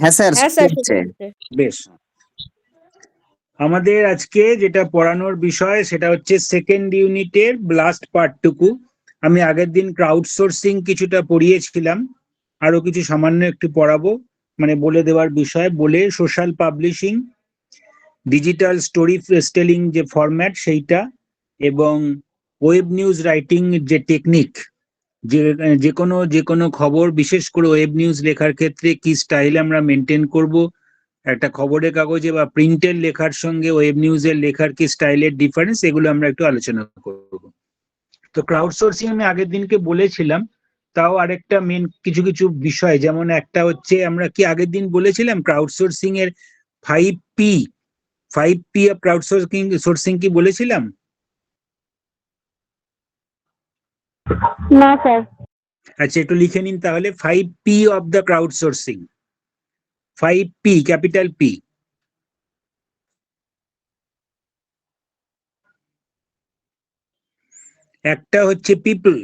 হ্যাঁ স্যার, হ্যাঁ স্যার, শুনছে। বেশ, আমাদের আজকে যেটা পড়ানোর বিষয় সেটা হচ্ছে সেকেন্ড ইউনিটের লাস্ট পার্টটুকু। আমি আগের দিন ক্রাউড সোর্সিং কিছুটা পড়িয়েছিলাম, আরো কিছু সামান্য একটু পড়াবো, মানে বলে দেওয়ার বিষয় বলে social publishing, digital story telling যে ফরম্যাট সেইটা, এবং ওয়েব নিউজ রাইটিং যে টেকনিক, যে যে কোনো খবর, বিশেষ করে ওয়েব নিউজ লেখার ক্ষেত্রে কি স্টাইল আমরা মেনটেন করব, একটা খবরের কাগজে বা প্রিন্টের লেখার সঙ্গে ওয়েব নিউজের লেখার কি স্টাইলের ডিফারেন্স, এগুলো আমরা একটু আলোচনা করব। তো ক্রাউড সোর্সিং আমি আগের দিনকে বলেছিলাম, তাও আরেকটা মেন কিছু কিছু বিষয়, যেমন একটা হচ্ছে আমরা কি আগের দিন বলেছিলাম ক্রাউড সোর্সিং এর 5P, 5P of crowd sourcing কি বলেছিলাম? না স্যার। আচ্ছা, একটু লিখে নিন তাহলে 5P of the crowd sourcing. 5P, capital P. একটা হচ্ছে পিপল,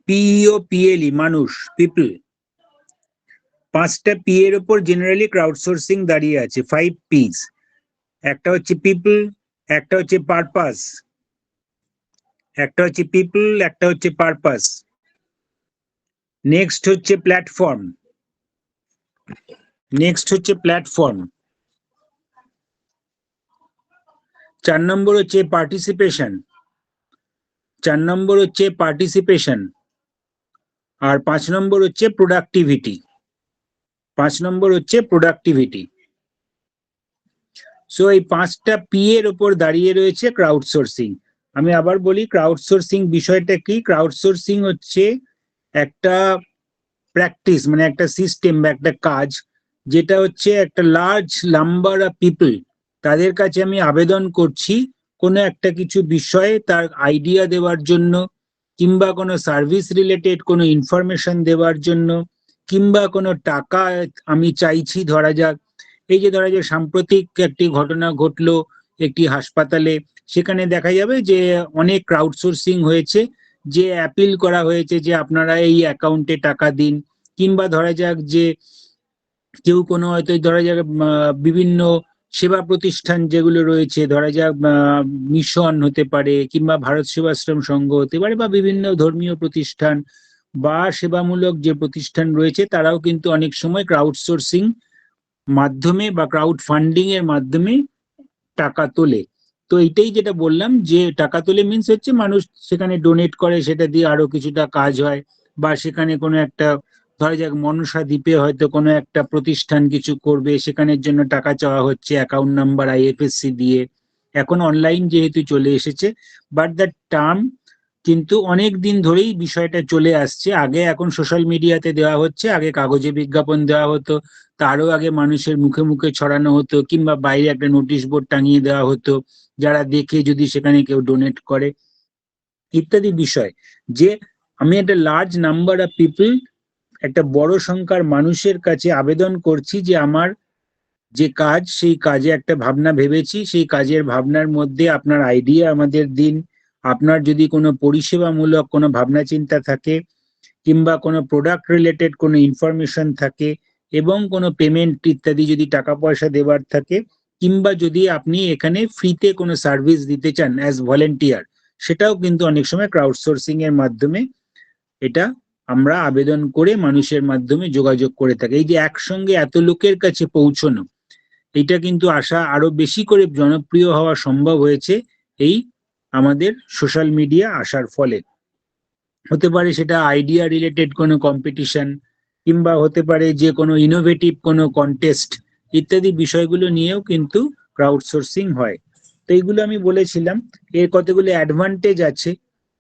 PEOPLE, মানুষ, পিপল। 5টা পি এর উপর জেনারেলি ক্রাউড সোর্সিং দাঁড়িয়ে আছে, 5 Ps। একটা হচ্ছে পিপল, একটা হচ্ছে পারপাস, একটা হচ্ছে পিপল, একটা হচ্ছে পারপাস। নেক্সট হচ্ছে প্ল্যাটফর্ম, নেক্সট হচ্ছে প্ল্যাটফর্ম। 4 নম্বর হচ্ছে পার্টিসিপেশন, 4 নম্বর হচ্ছে পার্টিসিপেশন। আর 5 নম্বর হচ্ছে প্রোডাক্টিভিটি, 5 নম্বর হচ্ছে প্রোডাক্টিভিটি। সো এই 5টা পি এর উপর দাঁড়িয়ে রয়েছে ক্রাউড সোর্সিং। আমি আবার বলি, ক্রাউড সোর্সিং বিষয়টা কি? ক্রাউড সোর্সিং হচ্ছে একটা প্র্যাকটিস, মানে একটা সিস্টেম বা একটা কাজ, যেটা হচ্ছে একটা লার্জ নাম্বার অফ পিপল, তাদের কাছে আমি আবেদন করছি কোনো একটা কিছু বিষয়ে তার আইডিয়া দেওয়ার জন্য, কিংবা কোনো সার্ভিস রিলেটেড কোনো ইনফরমেশন দেওয়ার জন্য, কিংবা কোনো টাকা আমি চাইছি। ধরা যাক, এই যে ধরা যাক সাম্প্রতিক একটি ঘটনা ঘটলো একটি হাসপাতালে, সেখানে দেখা যাবে যে অনেক ক্রাউড সোর্সিং হয়েছে, যে অ্যাপিল করা হয়েছে যে আপনারা এই অ্যাকাউন্টে টাকা দিন। কিংবা ধরা যাক যে কেউ কোনো হয়তো ধরা যাক বিভিন্ন সেবা প্রতিষ্ঠান যেগুলো রয়েছে, ধরা যাক মিশন হতে পারে, কিংবা ভারত সেবাশ্রম সংঘ হতে পারে, বা বিভিন্ন ধর্মীয় প্রতিষ্ঠান বা সেবামূলক যে প্রতিষ্ঠান রয়েছে, তারাও কিন্তু অনেক সময় ক্রাউড সোর্সিং মাধ্যমে বা ক্রাউড ফান্ডিং এর মাধ্যমে টাকা তোলে। তো এইটাই যেটা বললাম, যে টাকা তোলে মিন্স হচ্ছে মানুষ সেখানে ডোনেট করে, সেটা দিয়ে আরো কিছুটা কাজ হয়। বা সেখানে কোনো একটা, ধরা যাক মনসা দ্বীপে হয়তো কোনো একটা প্রতিষ্ঠান কিছু করবে, সেখানের জন্য টাকা চাওয়া হচ্ছে অ্যাকাউন্ট নাম্বার IFSC দিয়ে। এখন অনলাইন যেহেতু চলে এসেছে, বাট দ্য টার্ম কিন্তু অনেক দিন ধরেই বিষয়টা চলে আসছে। আগে এখন সোশ্যাল মিডিয়াতে দেওয়া হচ্ছে, আগে কাগজে বিজ্ঞাপন দেওয়া হতো, তারও আগে মানুষের মুখে মুখে ছড়ানো হতো, কিংবা বাইরে একটা নোটিশ বোর্ড টাঙিয়ে দেওয়া হতো, যারা দেখে যদি সেখানে কেউ ডোনেট করে, ইত্যাদি বিষয়। যে আমি একটা লার্জ নাম্বার অফ পিপল, একটা বড় সংখ্যার মানুষের কাছে আবেদন করছি যে আমার যে কাজ, সেই কাজে একটা ভাবনা ভেবেছি, সেই কাজের ভাবনার মধ্যে আপনার আইডিয়া আমাদের দিন। আপনার যদি কোনো পরিষেবামূলক কোনো ভাবনা চিন্তা থাকে, কিংবা কোনো প্রোডাক্ট রিলেটেড কোনো ইনফরমেশন থাকে, এবং কোনো পেমেন্ট ইত্যাদি যদি টাকা পয়সা দেওয়ার থাকে, কিংবা যদি আপনি এখানে ফ্রিতে কোনো সার্ভিস দিতে চান অ্যাজ ভলেন্টিয়ার, সেটাও কিন্তু অনেক সময় ক্রাউড সোর্সিং এর মাধ্যমে এটা আমরা আবেদন করে মানুষের মাধ্যমে যোগাযোগ করে থাকি। এই যে একসঙ্গে এত লোকের কাছে পৌঁছানো, এটা কিন্তু আশা আরো বেশি করে জনপ্রিয় হওয়া সম্ভব হয়েছে এই আমাদের সোশ্যাল মিডিয়া আসার ফলে। হতে পারে সেটা আইডিয়া রিলেটেড কোনো কম্পিটিশন, কিংবা হতে পারে যে কোনো ইনোভেটিভ কোনো কন্টেস্ট, ইত্যাদি বিষয়গুলো নিয়েও কিন্তু ক্রাউড সোর্সিং হয়। তো এইগুলো আমি বলেছিলাম। এর কতগুলো অ্যাডভান্টেজ আছে,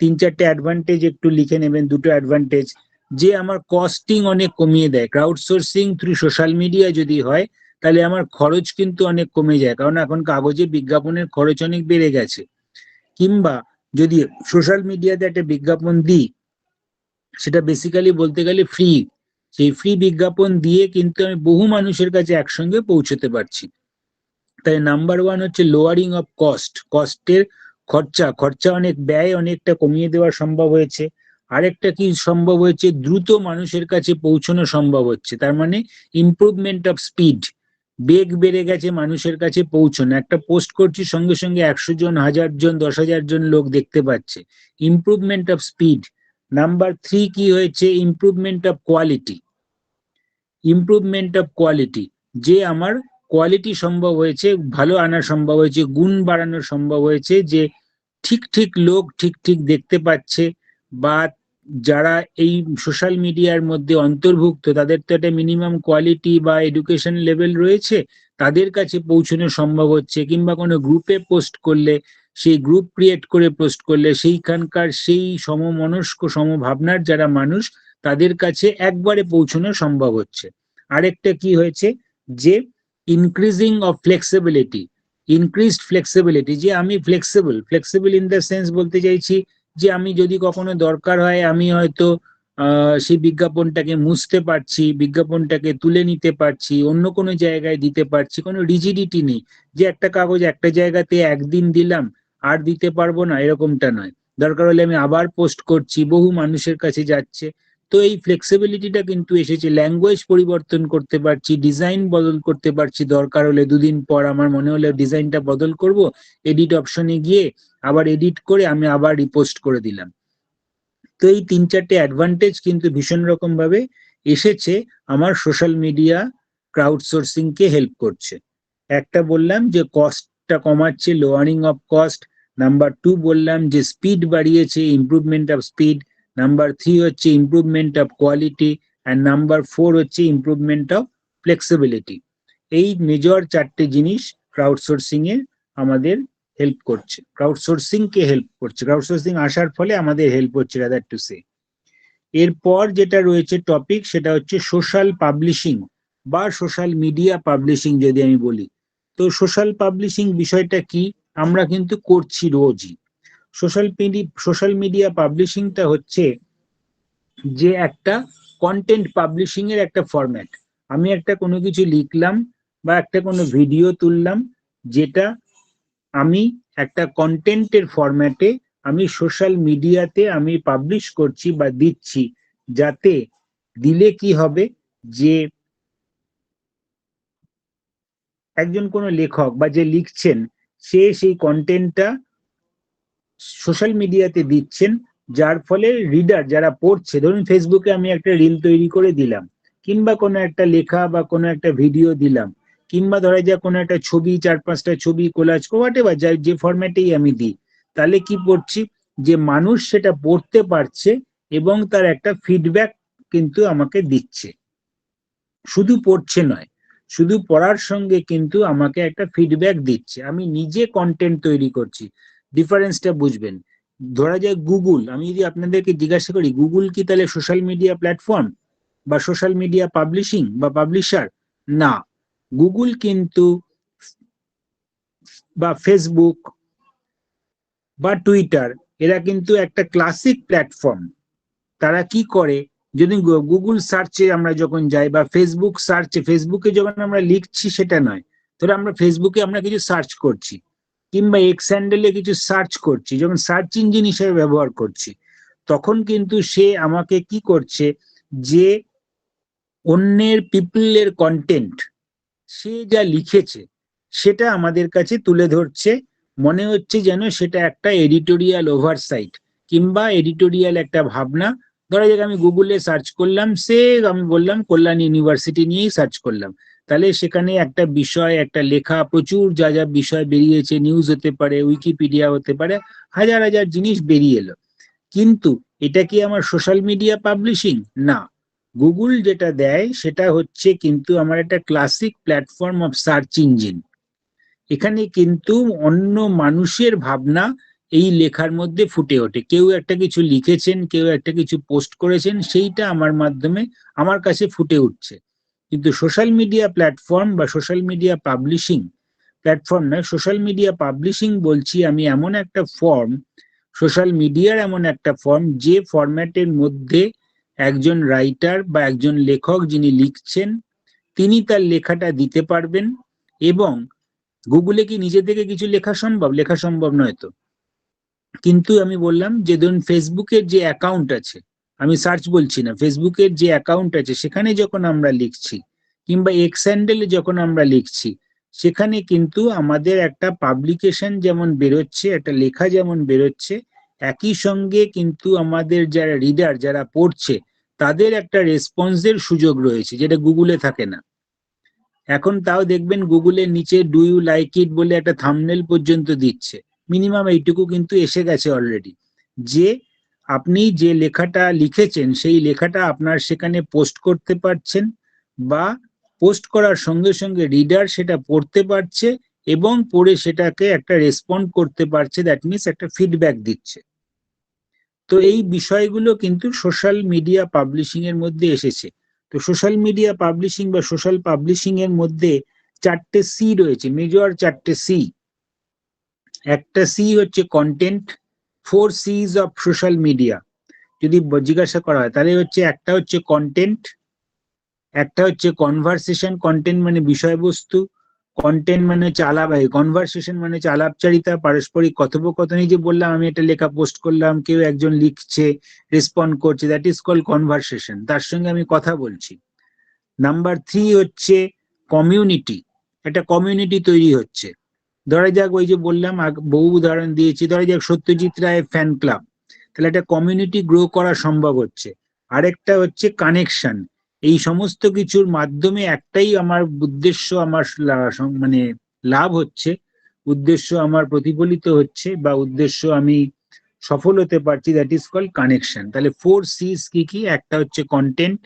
3-4টে অ্যাডভান্টেজ একটু লিখে নেবেন। দুটো অ্যাডভান্টেজ, যে আমার কস্টিং অনেক কমিয়ে দেয়। Crowd sourcing through social media যদি হয়, তাহলে আমার খরচ কিন্তু অনেক কমে যায়, কারণ এখন কাগজে বিজ্ঞাপনের খরচ অনেক বেড়ে গেছে। কিংবা যদি সোশ্যাল মিডিয়াতে একটা বিজ্ঞাপন দিই, সেটা বেসিক্যালি বলতে গেলে ফ্রি, সেই ফ্রি বিজ্ঞাপন দিয়ে কিন্তু আমি বহু মানুষের কাছে একসঙ্গে পৌঁছতে পারছি। তাই নাম্বার ওয়ান হচ্ছে লোয়ারিং অফ কস্ট, কস্টের খরচা অনেক ব্যয় অনেকটা কমিয়ে দেওয়া সম্ভব হয়েছে। আরেকটা কি সম্ভব হয়েছে, দ্রুত মানুষের কাছে পৌঁছানো সম্ভব হচ্ছে, তার মানে ইমপ্রুভমেন্ট অফ স্পিড, বেগ বেড়ে গেছে মানুষের কাছে পৌঁছানো। একটা পোস্ট করছি সঙ্গে সঙ্গে 100 জন, 1000 জন, 10,000 জন লোক দেখতে পাচ্ছে, ইমপ্রুভমেন্ট অফ স্পিড। নাম্বার 3 কি হয়েছে, improvement of quality, improvement of quality, যে আমার কোয়ালিটি সম্ভব হয়েছে, ভালো আনা সম্ভব হয়েছে, গুণ বাড়ানো সম্ভব হয়েছে, যে ঠিক ঠিক লোক ঠিক ঠিক দেখতে পাচ্ছে, বা যারা এই সোশ্যাল মিডিয়ার মধ্যে অন্তর্ভুক্ত তাদের তো একটা মিনিমাম কোয়ালিটি বা এডুকেশন লেভেল রয়েছে, তাদের কাছে পৌঁছানো সম্ভব হচ্ছে, কিংবা কোনো গ্রুপে পোস্ট করলে, সেই গ্রুপ ক্রিয়েট করে পোস্ট করলে সেইখানকার সেই সমমনস্ক সমভাবনার যারা মানুষ তাদের কাছে একবারে পৌঁছানো সম্ভব হচ্ছে। আরেকটা কি হয়েছে, যে increasing of flexibility, increased flexibility, যে আমি flexible, flexible in the sense বলতে চাইছি যে আমি যদি কখনো দরকার হয় আমি হয়তো সেই বিজ্ঞাপনটাকে মুছতে পারছি, বিজ্ঞাপনটাকে তুলে নিতে পারছি, অন্য কোনো জায়গায় দিতে পারছি, কোনো রিজিডিটি নেই যে একটা কাগজ একটা জায়গাতে একদিন দিলাম আর দিতে পারবো না, এরকমটা নয়, দরকার হলে আমি আবার পোস্ট করছি, বহু মানুষের কাছে যাচ্ছে। তো এই ফ্লেক্সিবিলিটিটা কিন্তু এসেছে, ল্যাঙ্গুয়েজ পরিবর্তন করতে পারছি, ডিজাইন বদল করতে পারছি, দরকার হলে দুদিন পর আমার মনে হলে ডিজাইনটা বদল করব, এডিট অপশনে গিয়ে আবার এডিট করে আমি আবার রিপোস্ট করে দিলাম। তো এই 3-4টে অ্যাডভান্টেজ কিন্তু ভীষণ রকম ভাবে এসেছে আমার সোশ্যাল মিডিয়া ক্রাউডসোর্সিং কে হেল্প করছে। একটা বললাম যে কস্টটা কমাচ্ছে, লোয়ারিং অফ কস্ট। নাম্বার 2 বললাম যে স্পিড বাড়িয়েছে, ইমপ্রুভমেন্ট অফ স্পিড। নাম্বার 3 হচ্ছে improvement of quality, and number 4 হচ্ছে ইমপ্রুভমেন্ট অফ ফ্লেক্সিবিলিটি। এই মেজর 4টে জিনিস ক্রাউডসোর্সিং এ আমাদের হেল্প করছে, ক্রাউডসোর্সিং কে হেল্প করছে, ক্রাউডসোর্সিং আসার ফলে আমাদের হেল্প হচ্ছে, রাদার টু সে। এরপর যেটা রয়েছে টপিক সেটা হচ্ছে সোশ্যাল পাবলিশিং বা সোশ্যাল মিডিয়া পাবলিশিং যদি আমি বলি। তো সোশ্যাল পাবলিশিং বিষয়টা কি, আমরা কিন্তু করছি রোজই। সোশ্যাল মিডিয়া পাবলিশিংটা হচ্ছে যে একটা কন্টেন্ট পাবলিশিং এর একটা ফরম্যাট। আমি একটা কোনো কিছু লিখলাম বা একটা কোনো ভিডিও তুললাম, যেটা আমি একটা কন্টেন্টের ফরম্যাটে আমি সোশ্যাল মিডিয়াতে আমি পাবলিশ করছি বা দিচ্ছি, যাতে দিলে কি হবে, যে একজন কোনো লেখক বা যে লিখছেন সে সেই কন্টেন্টটা সোশ্যাল মিডিয়াতে দিচ্ছেন, যার ফলে রিডার যারা পড়ছে, ধরুন ফেসবুকে আমি একটা রিল তৈরি করে দিলাম, কিংবা কোনো একটা লেখা বা কোনো একটা ভিডিও দিলাম, কিংবা ধরা যাক কোনো একটা ছবি, 4-5টা ছবি কোলাজ হোয়াট এভার, যে ফরম্যাটেই আমি দিই, তাহলে কি পড়ছি, যে মানুষ সেটা পড়তে পারছে এবং তার একটা ফিডব্যাক কিন্তু আমাকে দিচ্ছে, শুধু পড়ছে নয়, শুধু পড়ার সঙ্গে কিন্তু আমাকে একটা ফিডব্যাক দিচ্ছে, আমি নিজে কন্টেন্ট তৈরি করছি। ডিফারেন্সটা বুঝবেন। ধরা যায় গুগল, আমি যদি আপনাদেরকে জিজ্ঞাসা করি গুগল কি তাহলে সোশ্যাল মিডিয়া প্ল্যাটফর্ম বা সোশ্যাল মিডিয়া পাবলিশিং বা পাবলিশার? না, গুগল কিন্তু বা ফেসবুক বা টুইটার এরা কিন্তু একটা ক্লাসিক প্ল্যাটফর্ম। তারা কি করে, যদি গুগল সার্চে আমরা যখন যাই বা ফেসবুক সার্চে, ফেসবুকে যখন আমরা লিখছি সেটা নয়, ধরো আমরা ফেসবুকে আমরা কিছু সার্চ করছি, কিংবা এক্স হ্যান্ডেলে কিছু সার্চ করছি, যখন সার্চ ইঞ্জিন হিসেবে ব্যবহার করছি, তখন কিন্তু সে আমাকে কি করছে, যে অন্যের পিপলের কন্টেন্ট সে যা লিখেছে সেটা আমাদের কাছে তুলে ধরছে, মনে হচ্ছে যেন সেটা একটা এডিটোরিয়াল ওভারসাইট কিংবা এডিটোরিয়াল একটা ভাবনা। ধরা যাক আমি গুগলে সার্চ করলাম, সে আমি বললাম কল্যাণ ইউনিভার্সিটি নিয়েই সার্চ করলাম, তাহলে সেখানে একটা বিষয়, একটা লেখা, প্রচুর যা যা বিষয় বেরিয়েছে, নিউজ হতে পারে, উইকিপিডিয়া হতে পারে, হাজার হাজার জিনিস বেরিয়ে এলো। কিন্তু এটা কি আমার সোশ্যাল মিডিয়া পাবলিশিং? না, গুগল যেটা দেয় সেটা হচ্ছে কিন্তু আমার একটা classic platform of search engine. এখানে কিন্তু অন্য মানুষের ভাবনা এই লেখার মধ্যে ফুটে ওঠে, কেউ একটা কিছু লিখেছেন, কেউ একটা কিছু পোস্ট করেছেন, সেইটা আমার মাধ্যমে আমার কাছে ফুটে উঠছে। কিন্তু সোশ্যাল মিডিয়া প্ল্যাটফর্ম বা সোশ্যাল মিডিয়া পাবলিশিং প্ল্যাটফর্ম নয়, সোশ্যাল মিডিয়া পাবলিশিং বলছি আমি এমন একটা ফর্ম, সোশ্যাল মিডিয়ার এমন একটা ফর্ম যে ফরম্যাটের মধ্যে একজন রাইটার বা একজন লেখক যিনি লিখছেন তিনি তার লেখাটা দিতে পারবেন। এবং গুগলে কি নিজে থেকে কিছু লেখা সম্ভব? লেখা সম্ভব নয় তো। কিন্তু আমি বললাম যে ধরুন ফেসবুকের যে অ্যাকাউন্ট আছে, আমি সার্চ বলছি না, ফেসবুকের যে অ্যাকাউন্ট আছে সেখানে যখন আমরা লিখছি, কিংবা এক্স হ্যান্ডেলে যখন আমরা লিখছি, সেখানে কিন্তু আমাদের একটা পাবলিকেশন যেমন বেরোচ্ছে, একটা লেখা যেমন বেরোচ্ছে, একই সঙ্গে কিন্তু আমাদের যারা রিডার, যারা পড়ছে, তাদের একটা রেসপন্সের সুযোগ রয়েছে, যেটা গুগলে থাকে না। এখন তাও দেখবেন গুগলের নিচে ডু ইউ লাইক ইট বলে একটা থাম্বনেল পর্যন্ত দিচ্ছে। মিনিমাম এইটুকু কিন্তু এসে গেছে অলরেডি, যে আপনি যে লেখাটা লিখেছেন সেই লেখাটা আপনার সেখানে পোস্ট করতে পারছেন, বা পোস্ট করার সঙ্গে সঙ্গে রিডার সেটা পড়তে পারছে এবং পড়ে সেটাকে একটা রেসপন্ড করতে পারছে, দ্যাট মিনস একটা ফিডব্যাক দিচ্ছে। তো এই বিষয়গুলো কিন্তু সোশ্যাল মিডিয়া পাবলিশিং এর মধ্যে এসেছে। তো সোশ্যাল মিডিয়া পাবলিশিং বা সোশ্যাল পাবলিশিং এর মধ্যে চারটে সি রয়েছে, মেজর চারটে সি। একটা সি হচ্ছে content, 4 C's of social media যদি জিজ্ঞাসা করা হয় তাহলে হচ্ছে, একটা হচ্ছে কন্টেন্ট, একটা হচ্ছে কনভারসেশন, কন্টেন্ট মানে বিষয়বস্তু, কন্টেন্ট মানে হচ্ছে আলাপ, কনভারসেশন মানে হচ্ছে আলাপচারিতা, পারস্পরিক কথোপকথন। এই যে বললাম আমি একটা লেখা পোস্ট করলাম, কেউ একজন লিখছে, রেসপন্ড করছে, দ্যাট ইজ কল্ড কনভারসেশন, তার সঙ্গে আমি কথা বলছি। নাম্বার 3 হচ্ছে কমিউনিটি, একটা কমিউনিটি তৈরি হচ্ছে। ধরা যাক ওই যে বললাম, বহু উদাহরণ দিয়েছি, ধরা যাক সত্যজিৎ রায়ের ফ্যান ক্লাব, তাহলে একটা কমিউনিটি গ্রো করা সম্ভব হচ্ছে। আরেকটা হচ্ছে কানেকশন, এই সমস্ত কিছুর মাধ্যমে একটাই আমার উদ্দেশ্য, আমার মানে লাভ হচ্ছে, উদ্দেশ্য আমার প্রতিফলিত হচ্ছে, বা উদ্দেশ্য আমি সফল হতে পারছি, দ্যাট ইজ কল্ড কানেকশন। তাহলে 4 C's কি কি? একটা হচ্ছে কন্টেন্ট,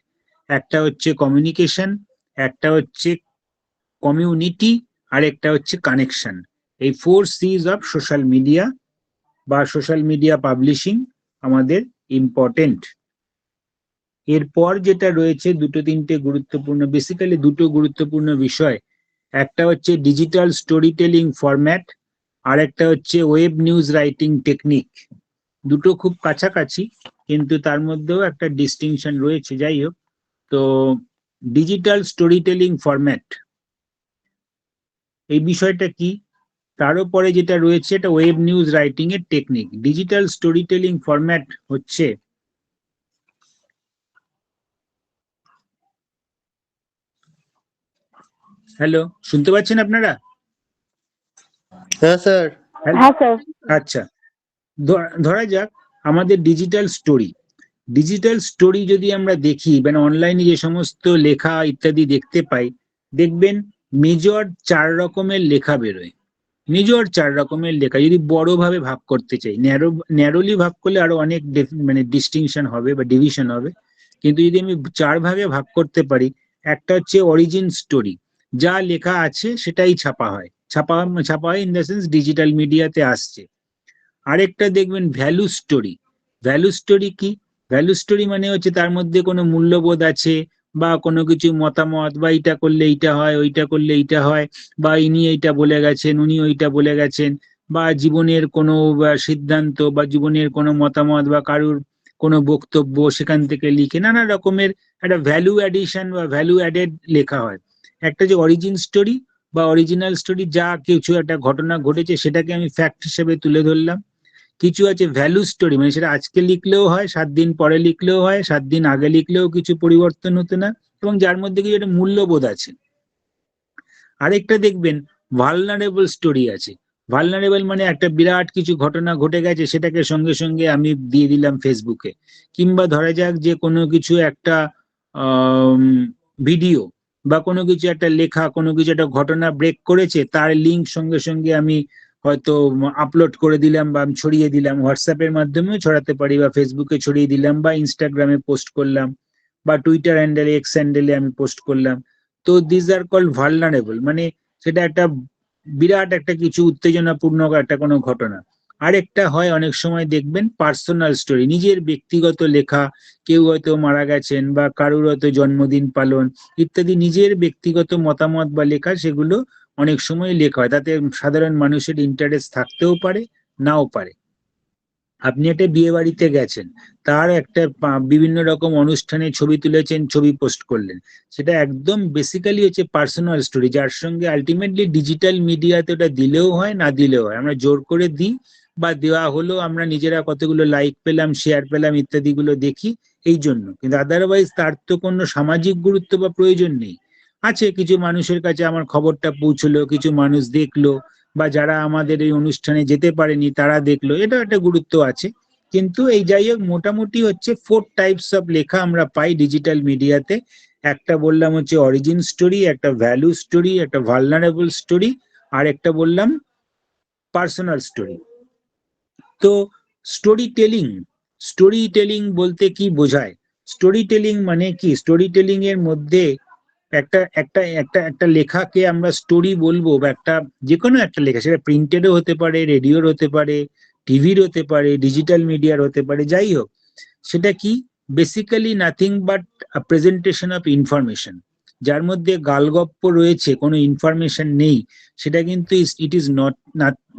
একটা হচ্ছে কমিউনিকেশন, একটা হচ্ছে কমিউনিটি, আর একটা হচ্ছে কানেকশন। এই 4 C's অফ সোশ্যাল মিডিয়া বা সোশ্যাল মিডিয়া পাবলিশিং আমাদের ইম্পর্টেন্ট। এরপর যেটা রয়েছে দুটো তিনটে গুরুত্বপূর্ণ, বেসিক্যালি দুটো গুরুত্বপূর্ণ বিষয়। একটা হচ্ছে ডিজিটাল স্টোরি টেলিং ফরম্যাট, আর একটা হচ্ছে ওয়েব নিউজ রাইটিং টেকনিক। দুটো খুব কাছাকাছি, কিন্তু তার মধ্যেও একটা ডিস্টিংশন রয়েছে। যাই হোক, তো ডিজিটাল স্টোরি টেলিং ফরম্যাট এই বিষয়টা কি, তার উপরে যেটা রয়েছে এটা ওয়েব নিউজ রাইটিং এর technique. Digital story telling format হচ্ছে, হ্যালো, শুনতে পাচ্ছেন আপনারা? হ্যাঁ স্যার। হ্যাঁ স্যার। আচ্ছা, ধরা যাক আমাদের ডিজিটাল স্টোরি যদি আমরা দেখি, মানে অনলাইনে যে সমস্ত লেখা ইত্যাদি দেখতে পাই, দেখবেন মেজর 4 রকমের লেখা বেরোয়। মেজর 4 রকমের লেখা যদি বড় ভাবে ভাগ করতে চাই, ন্যারোলি ভাগ করলে আরো অনেক মানে ডিস্টিংশন হবে বা ডিভিশন হবে, কিন্তু যদি আমি 4 ভাগে ভাগ করতে পারি, একটা হচ্ছে অরিজিন স্টোরি, যা লেখা আছে সেটাই ছাপা হয় ইন দ্য সেন্স ডিজিটাল মিডিয়াতে আসছে। আরেকটা দেখবেন ভ্যালু স্টোরি। ভ্যালু স্টোরি কি? ভ্যালু স্টোরি মানে হচ্ছে তার মধ্যে কোনো মূল্যবোধ আছে, বা কোনো কিছু মতামত, বা এইটা করলে এইটা হয়, ওইটা করলে এইটা হয়, বা ইনি এইটা বলে গেছেন, উনি ওইটা বলে গেছেন, বা জীবনের কোনো সিদ্ধান্ত বা জীবনের কোনো মতামত বা কারুর কোনো বক্তব্য সেখান থেকে লিখে নানা রকমের একটা ভ্যালু অ্যাডিশন বা ভ্যালু অ্যাডেড লেখা হয়। একটা যে অরিজিন স্টোরি বা অরিজিনাল স্টোরি, যা কিছু একটা ঘটনা ঘটেছে সেটাকে আমি ফ্যাক্ট হিসেবে তুলে ধরলাম। কিছু আছে ভ্যালু স্টোরি, মানে সেটা আজকে লিখলেও হয়, 7 দিন পরে লিখলেও হয়, 7 দিন আগে লিখলেও কিছু পরিবর্তন হতো না, এবং যার মধ্যে কিছু একটা মূল্যবোধ আছে। আরেকটা দেখবেন ভালনারেবল স্টোরি আছে। ভালনারেবল মানে একটা বিরাট কিছু ঘটনা ঘটে গেছে, সেটাকে সঙ্গে সঙ্গে আমি দিয়ে দিলাম ফেসবুকে। কিংবা ধরা যাক যে কোনো কিছু একটা ভিডিও বা কোনো কিছু একটা লেখা, কোনো কিছু একটা ঘটনা ব্রেক করেছে, তার লিঙ্ক সঙ্গে সঙ্গে আমি হয়তো আপলোড করে দিলাম, বা আমি ছড়িয়ে দিলাম, হোয়াটসঅ্যাপের মাধ্যমেও ছড়াতে পারি, বা ফেসবুকে ছড়িয়ে দিলাম, বা ইনস্টাগ্রামে পোস্ট করলাম, বা টুইটার হ্যান্ডেলে, এক্স হ্যান্ডেলে আমি পোস্ট করলাম। তো দিস আর কল্ড ভালনারেবল, মানে সেটা একটা বিরাট একটা কিছু উত্তেজনাপূর্ণ একটা কোনো ঘটনা। আরেকটা হয় অনেক সময় দেখবেন পার্সোনাল স্টোরি, নিজের ব্যক্তিগত লেখা, কেউ হয়তো মারা গেছেন, বা কারুর হয়তো জন্মদিন পালন ইত্যাদি, নিজের ব্যক্তিগত মতামত বা লেখা, সেগুলো অনেক সময় লেখা হয়, তাতে সাধারণ মানুষের ইন্টারেস্ট থাকতেও পারে, নাও পারে। আপনি একটা বিয়ে বাড়িতে গেছেন, তার একটা বিভিন্ন রকম অনুষ্ঠানে ছবি তুলেছেন, ছবি পোস্ট করলেন, সেটা একদম বেসিক্যালি হচ্ছে পার্সোনাল স্টোরি, যার সঙ্গে আলটিমেটলি ডিজিটাল মিডিয়াতে ওটা দিলেও হয়, না দিলেও হয়, আমরা জোর করে দিই, বা দেওয়া হলো, আমরা নিজেরা কতগুলো লাইক পেলাম, শেয়ার পেলাম ইত্যাদিগুলো দেখি এই জন্য, কিন্তু আদারওয়াইজ তার তো কোনো সামাজিক গুরুত্ব বা প্রয়োজন নেই। আছে কিছু মানুষের কাছে আমার খবরটা পৌঁছলো, কিছু মানুষ দেখলো, বা যারা আমাদের এই অনুষ্ঠানে যেতে পারেনি তারা দেখলো, এটা একটা গুরুত্ব আছে। কিন্তু এই যাই হোক, মোটামুটি হচ্ছে 4 টাইপস অফ লেখা আমরা পাই ডিজিটাল মিডিয়াতে। একটা বললাম হচ্ছে অরিজিন স্টোরি, একটা ভ্যালু স্টোরি, একটা ভালনারেবল স্টোরি, আর একটা বললাম পার্সোনাল স্টোরি। তো স্টোরি টেলিং, স্টোরি টেলিং বলতে কি বোঝায়? স্টোরি টেলিং মানে কি? স্টোরি টেলিং এর মধ্যে একটা একটা একটা একটা লেখাকে আমরা স্টোরি বলবো, বা একটা যে কোনো একটা লেখা, সেটা প্রিন্টেডও হতে পারে, রেডিওর হতে পারে, টিভির হতে পারে, ডিজিটাল মিডিয়ার হতে পারে, যাই হোক, সেটা কি? Basically nothing but presentation of information. যার মধ্যে গালগপ্প রয়েছে, কোনো ইনফরমেশন নেই, সেটা কিন্তু ইট ইজ নট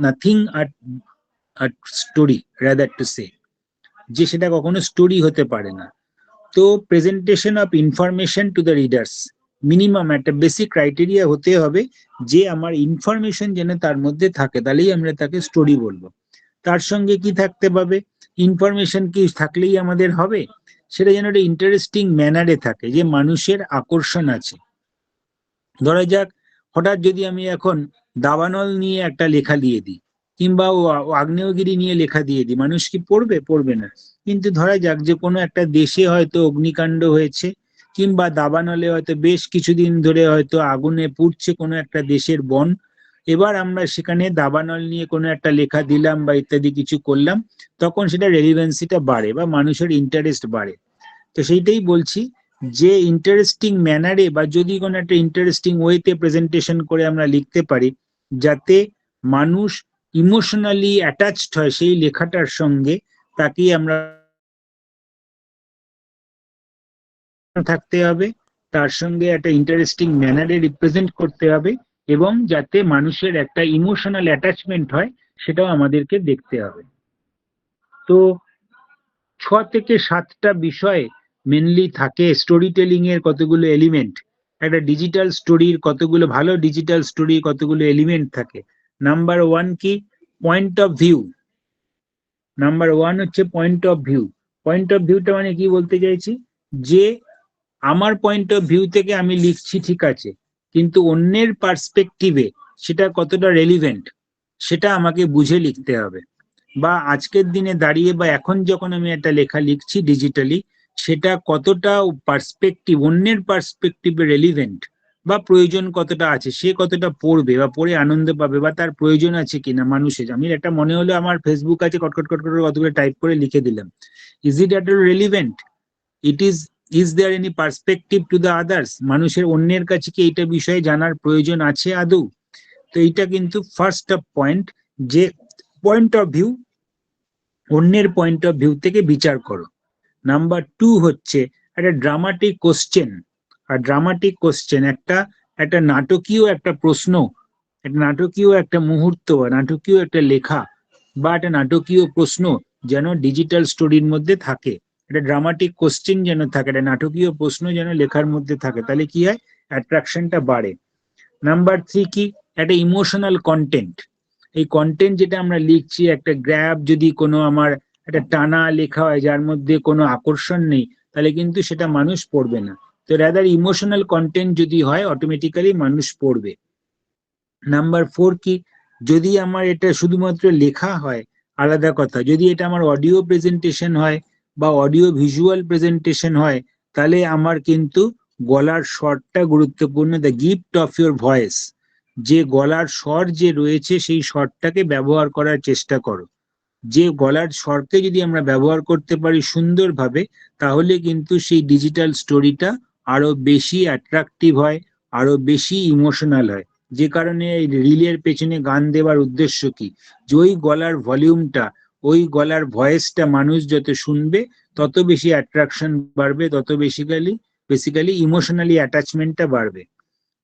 নাথিং আর স্টোরি, রাদার টু সে, যে সেটা কখনো স্টোরি হতে পারে না। তো presentation of information to the readers, minimum একটা বেসিক ক্রাইটেরিয়া হতে হবে যে আমার ইনফরমেশন যেন তার মধ্যে থাকে, তাহলেই আমরা তাকে স্টোরি বলবো। তার সঙ্গে কি থাকতে পাবে? ইনফরমেশন কি থাকলেই আমাদের হবে? সেটা যেন একটা ইন্টারেস্টিং ম্যানারে থাকে, যে মানুষের আকর্ষণ আছে। ধরা যাক, হঠাৎ যদি আমি এখন দাবানল নিয়ে একটা লেখা দিয়ে দিই, কিংবা আগ্নেয়গিরি নিয়ে লেখা দিয়ে দিই, মানুষ কি পড়বে? পড়বে না। কিন্তু ধরা যাক যে কোনো একটা দেশে হয়তো অগ্নিকাণ্ড হয়েছে, কিংবা দাবানলে হয়তো বেশ কিছুদিন ধরে হয়তো আগুনে পুড়ছে কোনো একটা দেশের বন, এবার আমরা সেখানে দাবানল নিয়ে কোনো একটা লেখা দিলাম বা ইত্যাদি কিছু করলাম, তখন সেটা রেলিভেন্সিটা বাড়ে বা মানুষের ইন্টারেস্ট বাড়ে। তো সেইটাই বলছি, যে ইন্টারেস্টিং ম্যানারে বা যদি কোনো একটা ইন্টারেস্টিং ওয়েতে প্রেজেন্টেশন করে আমরা লিখতে পারি, যাতে মানুষ ইমোশনালি অ্যাটাচড হয় সেই লেখাটার সঙ্গে, তাকেই আমরা থাকতে হবে, তার সঙ্গে একটা ইন্টারেস্টিং ম্যানারে রিপ্রেজেন্ট করতে হবে, এবং যাতে মানুষের একটা ইমোশনাল অ্যাটাচমেন্ট হয়, সেটাও আমাদেরকে দেখতে হবে। তো 6 থেকে 7টা বিষয় মেনলি থাকে স্টোরি টেলিং এর, কতগুলো এলিমেন্ট। একটা ডিজিটাল স্টোরির কতগুলো ভালো ডিজিটাল স্টোরির কতগুলো এলিমেন্ট থাকে। নাম্বার 1 কি? Point of view. নাম্বার 1 হচ্ছে point of view. Point of ভিউটা মানে কি বলতে চাইছি? যে আমার পয়েন্ট অফ ভিউ থেকে আমি লিখছি, ঠিক আছে, কিন্তু অন্যের পার্সপেক্টিভে সেটা কতটা রেলিভেন্ট, সেটা আমাকে বুঝে লিখতে হবে। বা আজকের দিনে দাঁড়িয়ে বা এখন যখন আমি একটা লেখা লিখছি ডিজিটালি, সেটা কতটা পার্সপেক্টিভ, অন্যের পার্সপেক্টিভে রেলিভেন্ট, বা প্রয়োজন কতটা আছে, সে কতটা পড়বে বা পড়ে আনন্দ পাবে, বা তার প্রয়োজন আছে কিনা মানুষের। আমি একটা মনে হলো আমার ফেসবুক আছে, কটকট কটকট কতগুলো টাইপ করে লিখে দিলাম, is it at relevant? It is there any perspective to the others? মানুষের অন্যের কাছে কি এইটা বিষয়ে জানার প্রয়োজন আছে আদৌ? তো এইটা কিন্তু ফার্স্ট অফ পয়েন্ট, যে পয়েন্ট অফ ভিউ, অন্যের পয়েন্ট অফ ভিউ থেকে বিচার করো। নাম্বার 2 হচ্ছে একটা ড্রামাটিক কোশ্চেন। আর ড্রামাটিক কোশ্চেন একটা একটা নাটকীয় একটা প্রশ্ন, একটা নাটকীয় একটা মুহূর্ত, নাটকীয় একটা লেখা, বা একটা নাটকীয় প্রশ্ন যেন ডিজিটাল স্টোরির মধ্যে থাকে। একটা ড্রামাটিক কোশ্চেন যেন থাকে, একটা নাটকীয় প্রশ্ন যেন লেখার মধ্যে থাকে, তাহলে কি হয়? অ্যাট্রাকশনটা বাড়ে। নাম্বার 3 কি? একটা ইমোশনাল কন্টেন্ট। এই কন্টেন্ট যেটা আমরা লিখছি, একটা গ্র্যাব যদি কোনো আমার একটা টানা লেখা হয় যার মধ্যে কোনো আকর্ষণ নেই, তাহলে কিন্তু সেটা মানুষ পড়বে না। তো রাদার ইমোশনাল কন্টেন্ট যদি হয়, অটোমেটিক্যালি মানুষ পড়বে। নাম্বার 4 কি? যদি আমার এটা শুধুমাত্র লেখা হয় আলাদা কথা, যদি এটা আমার অডিও প্রেজেন্টেশন হয় বা অডিও ভিজুয়াল প্রেজেন্টেশন হয়, তাহলে আমার কিন্তু গলার স্বরটা গুরুত্বপূর্ণ, the gift of your voice. যে গলার স্বর যে রয়েছে, সেই স্বরটাকে ব্যবহার করার চেষ্টা করো। যে গলার স্বরকে যদি আমরা ব্যবহার করতে পারি সুন্দরভাবে, তাহলে কিন্তু সেই ডিজিটাল স্টোরিটা আরো বেশি অ্যাট্রাকটিভ হয়, আরো বেশি ইমোশনাল হয়। যে কারণে এই রিলের পেছনে গান দেওয়ার উদ্দেশ্য কি? যে ওই গলার ভলিউমটা, ওই গলার ভয়েসটা মানুষ যত শুনবে, তত বেশি অ্যাট্রাকশন বাড়বে, তত বেসিক্যালি ইমোশনালি অ্যাটাচমেন্টটা বাড়বে।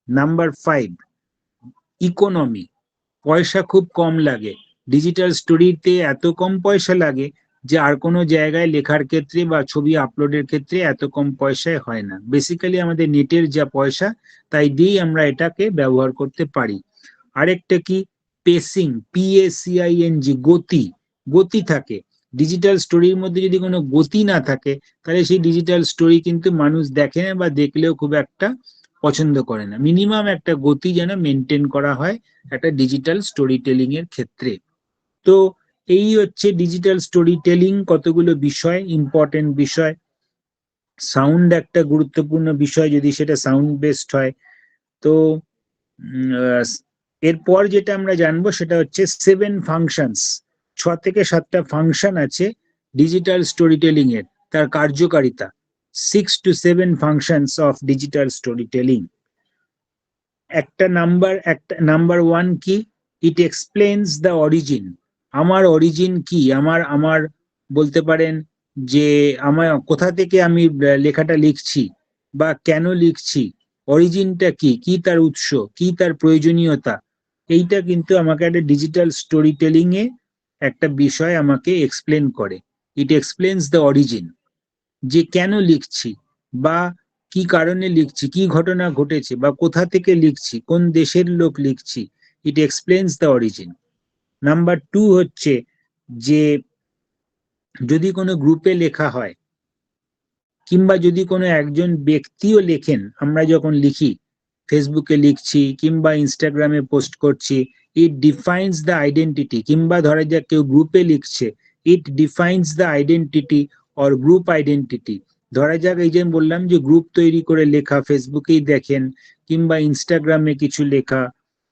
Number 5, economy. পয়সা খুব কম লাগে ডিজিটাল স্টোরিতে, এত কম পয়সা লাগে যে আর কোনো জায়গায় লেখার ক্ষেত্রে বা ছবি আপলোডের ক্ষেত্রে এত কম পয়সায় হয় না। বেসিক্যালি আমাদের নেটের যা পয়সা, তাই দিয়েই আমরা এটাকে ব্যবহার করতে পারি। আরেকটা কি? পেসিং, PACING, গতি। গতি থাকে। ডিজিটাল স্টোরির মধ্যে যদি কোনো গতি না থাকে তাহলে সেই ডিজিটাল স্টোরি কিন্তু মানুষ দেখে না বা দেখলেও খুব একটা পছন্দ করে না। মিনিমাম একটা গতি যেন মেনটেন করা হয় একটা ডিজিটাল স্টোরি টেলিং এর ক্ষেত্রে। তো এই হচ্ছে ডিজিটাল স্টোরি টেলিং, কতগুলো বিষয়, ইম্পর্টেন্ট বিষয়। সাউন্ড একটা গুরুত্বপূর্ণ বিষয় যদি সেটা সাউন্ড বেসড হয়। তো এরপর যেটা আমরা জানবো সেটা হচ্ছে 7 ফাংশনস, 6 থেকে 7টা ফাংশন আছে ডিজিটাল স্টোরি টেলিং এর, তার কার্যকারিতা। 6 to 7 functions of digital story telling. একটা নাম্বার 1 কি? ইট এক্সপ্লেন্স দ্য অরিজিন। আমার অরিজিন কি, আমার আমার বলতে পারেন যে আমার কোথা থেকে আমি লেখাটা লিখছি বা কেন লিখছি, অরিজিনটা কি, কি তার উৎস, কি তার প্রয়োজনীয়তা, এইটা কিন্তু আমাকে একটা ডিজিটাল স্টোরি টেলিং এ একটা বিষয় আমাকে এক্সপ্লেন করে। ইট এক্সপ্লেন্স দ্য অরিজিন, যে কেন লিখছি বা কি কারণে লিখছি, কি ঘটনা ঘটেছে বা কোথা থেকে লিখছি, কোন দেশের লোক লিখছি। ইট এক্সপ্লেন্স দ্য অরিজিন। নাম্বার 2 হচ্ছে যে যদি কোনো গ্রুপে লেখা হয় কিংবা যদি কোনো একজন ব্যক্তিও লেখেন, আমরা যখন লিখি, ফেসবুকে লিখছি কিংবা ইনস্টাগ্রামে পোস্ট করছি, ইট ডিফাইন্স দ্য আইডেন্টিটি, কিংবা ধরা যাক কেউ গ্রুপে লিখছে, it defines the identity or group identity. ধরা যাক এই যে বললাম যে গ্রুপ তৈরি করে লেখা, ফেসবুকেই দেখেন কিংবা ইনস্টাগ্রামে কিছু লেখা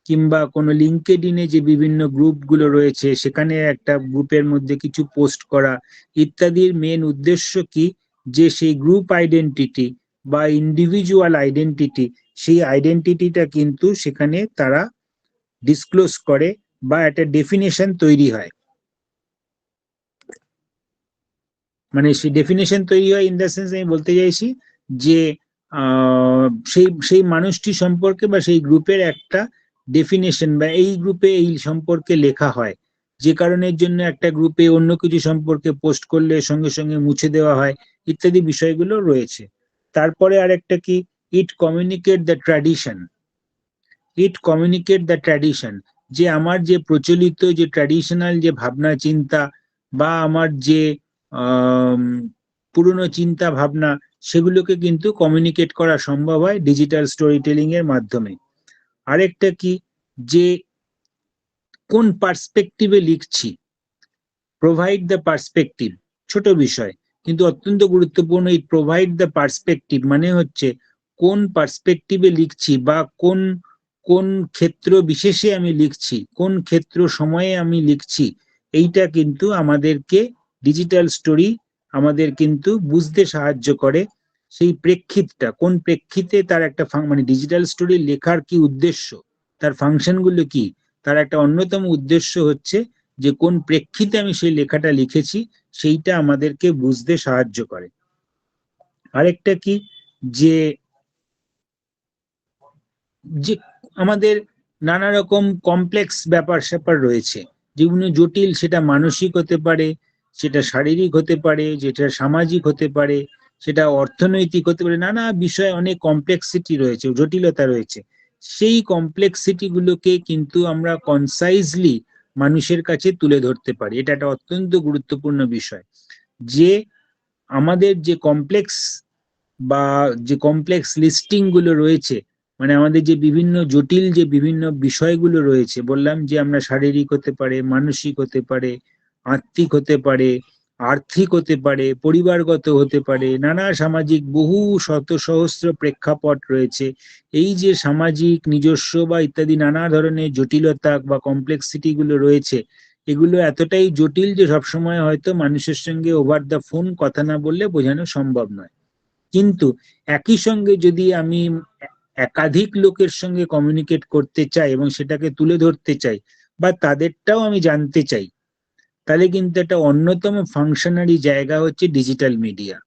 কিংবা কোনো লিঙ্কেডিনে যে বিভিন্ন গ্রুপগুলো রয়েছে সেখানে একটা গ্রুপের মধ্যে কিছু পোস্ট করা ইত্যাদির মেন উদ্দেশ্য কি, যে সেই গ্রুপ আইডেন্টিটি বা ইন্ডিভিজুয়াল আইডেন্টিটি, সেই আইডেন্টিটিটা কিন্তু সেখানে তারা ডিসক্লোজ করে বা একটা ডেফিনেশন তৈরি হয়। মানে সেই ডেফিনেশন তৈরি হয় ইন দ্য সেন্স, আমি বলতে চাইছি যে সেই সেই মানুষটি সম্পর্কে বা সেই গ্রুপের একটা ডেফিনেশন বা এই গ্রুপে এই সম্পর্কে লেখা হয়, যে কারণের জন্য একটা গ্রুপে অন্য কিছু সম্পর্কে পোস্ট করলে সঙ্গে সঙ্গে মুছে দেওয়া হয় ইত্যাদি বিষয়গুলো রয়েছে। তারপরে আরেকটা কি, it communicate the tradition. It communicate the tradition, যে আমার যে প্রচলিত যে ট্র্যাডিশনাল যে ভাবনা চিন্তা বা আমার যে পুরনো চিন্তা ভাবনা, সেগুলোকে কিন্তু কমিউনিকেট করা সম্ভব হয় ডিজিটাল স্টোরি টেলিং এর মাধ্যমে। আরেকটা কি, যে কোন পার্সপেক্টিভে লিখছি, প্রোভাইড দ্য পার্সপেক্টিভ। ছোট বিষয় কিন্তু অত্যন্ত গুরুত্বপূর্ণ। এই প্রোভাইড দ্য পার্সপেক্টিভ মানে হচ্ছে কোন পার্সপেক্টিভে লিখছি বা কোন কোন ক্ষেত্র বিশেষে আমি লিখছি, কোন ক্ষেত্র সময়ে আমি লিখছি, এইটা কিন্তু আমাদেরকে ডিজিটাল স্টোরি আমাদের কিন্তু বুঝতে সাহায্য করে। সেই প্রেক্ষিতটা কোন প্রেক্ষিতে তার একটা মানে ডিজিটাল স্টোরি লেখার কি উদ্দেশ্য, তার ফাংশনগুলো কি, তার একটা অন্যতম উদ্দেশ্য হচ্ছে যে কোন প্রেক্ষিতে আমি সেই লেখাটা লিখেছি সেইটা আমাদেরকে বুঝতে সাহায্য করে। আরেকটা কি, যে যে আমাদের নানা রকম কমপ্লেক্স ব্যাপার স্যাপার রয়েছে, যেগুলো জটিল, সেটা মানসিক হতে পারে, সেটা শারীরিক হতে পারে, যেটা সামাজিক হতে পারে, সেটা অর্থনৈতিক হতে পারে, নানা বিষয়ে অনেক কমপ্লেক্সিটি রয়েছে, জটিলতা রয়েছে। সেই কমপ্লেক্সিটি গুলোকে কিন্তু আমরা কনসাইজলি মানুষের কাছে তুলে ধরতে পারি। এটা একটা অত্যন্ত গুরুত্বপূর্ণ বিষয়, যে আমাদের যে কমপ্লেক্স বা যে কমপ্লেক্স লিস্টিং গুলো রয়েছে, মানে আমাদের যে বিভিন্ন জটিল যে বিভিন্ন বিষয়গুলো রয়েছে, বললাম যে আমরা শারীরিক হতে পারে, মানসিক হতে পারে, আত্মিক হতে পারে, আর্থিক হতে পারে, পরিবারগত হতে পারে, নানা সামাজিক বহু শত সহস্র প্রেক্ষাপট রয়েছে। এই যে সামাজিক নিজস্ব বা ইত্যাদি নানা ধরনের জটিলতা বা কমপ্লেক্সিটি গুলো রয়েছে, এগুলো এতটাই জটিল যে সবসময় হয়তো মানুষের সঙ্গে ওভার দ্য ফোন কথা না বললে বোঝানো সম্ভব নয়। কিন্তু একই সঙ্গে যদি আমি একাধিক লোকের সঙ্গে কমিউনিকেট করতে চাই এবং সেটাকে তুলে ধরতে চাই বা তাদেরটাও আমি জানতে চাই, তাহলে কিন্তু একটা অন্যতম ফাংশনারি জায়গা হচ্ছে ডিজিটাল মিডিয়া,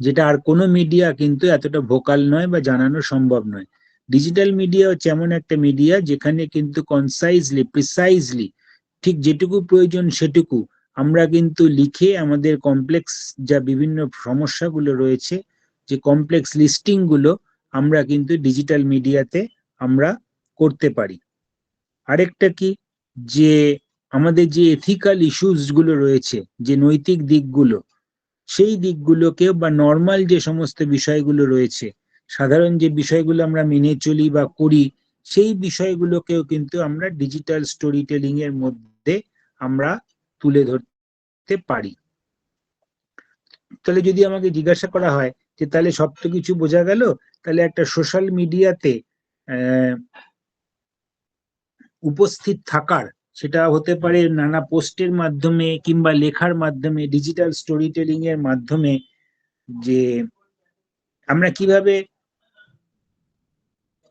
যেটা আর কোনো মিডিয়া কিন্তু এতটা ভোকাল নয় বা জানানো সম্ভব নয়। ডিজিটাল মিডিয়া হচ্ছে এমন একটা মিডিয়া যেখানে কিন্তু কনসাইজলি, প্রিসাইজলি, ঠিক যেটুকু প্রয়োজন সেটুকু আমরা কিন্তু লিখে আমাদের কমপ্লেক্স যা বিভিন্ন সমস্যাগুলো রয়েছে, যে কমপ্লেক্স লিস্টিং গুলো আমরা কিন্তু ডিজিটাল মিডিয়াতে আমরা করতে পারি। আরেকটা কি, যে আমাদের যে এথিক্যাল ইস্যুস গুলো রয়েছে, যে নৈতিক দিকগুলো, সেই দিকগুলোকে বা নর্মাল যে সমস্ত বিষয়গুলো রয়েছে, সাধারণ যে বিষয়গুলো আমরা মেনে চলি বা করি, সেই বিষয়গুলোকেও কিন্তু আমরা ডিজিটাল স্টোরি টেলিং এর মধ্যে আমরা তুলে ধরতে পারি। তাহলে যদি আমাকে জিজ্ঞাসা করা হয় যে তাহলে সব তো কিছু বোঝা গেল, তাহলে একটা সোশ্যাল মিডিয়াতে উপস্থিত থাকার, সেটা হতে পারে নানা পোস্টের মাধ্যমে কিংবা লেখার মাধ্যমে, ডিজিটাল স্টোরি টেলিং এর মাধ্যমে, যে আমরা কিভাবে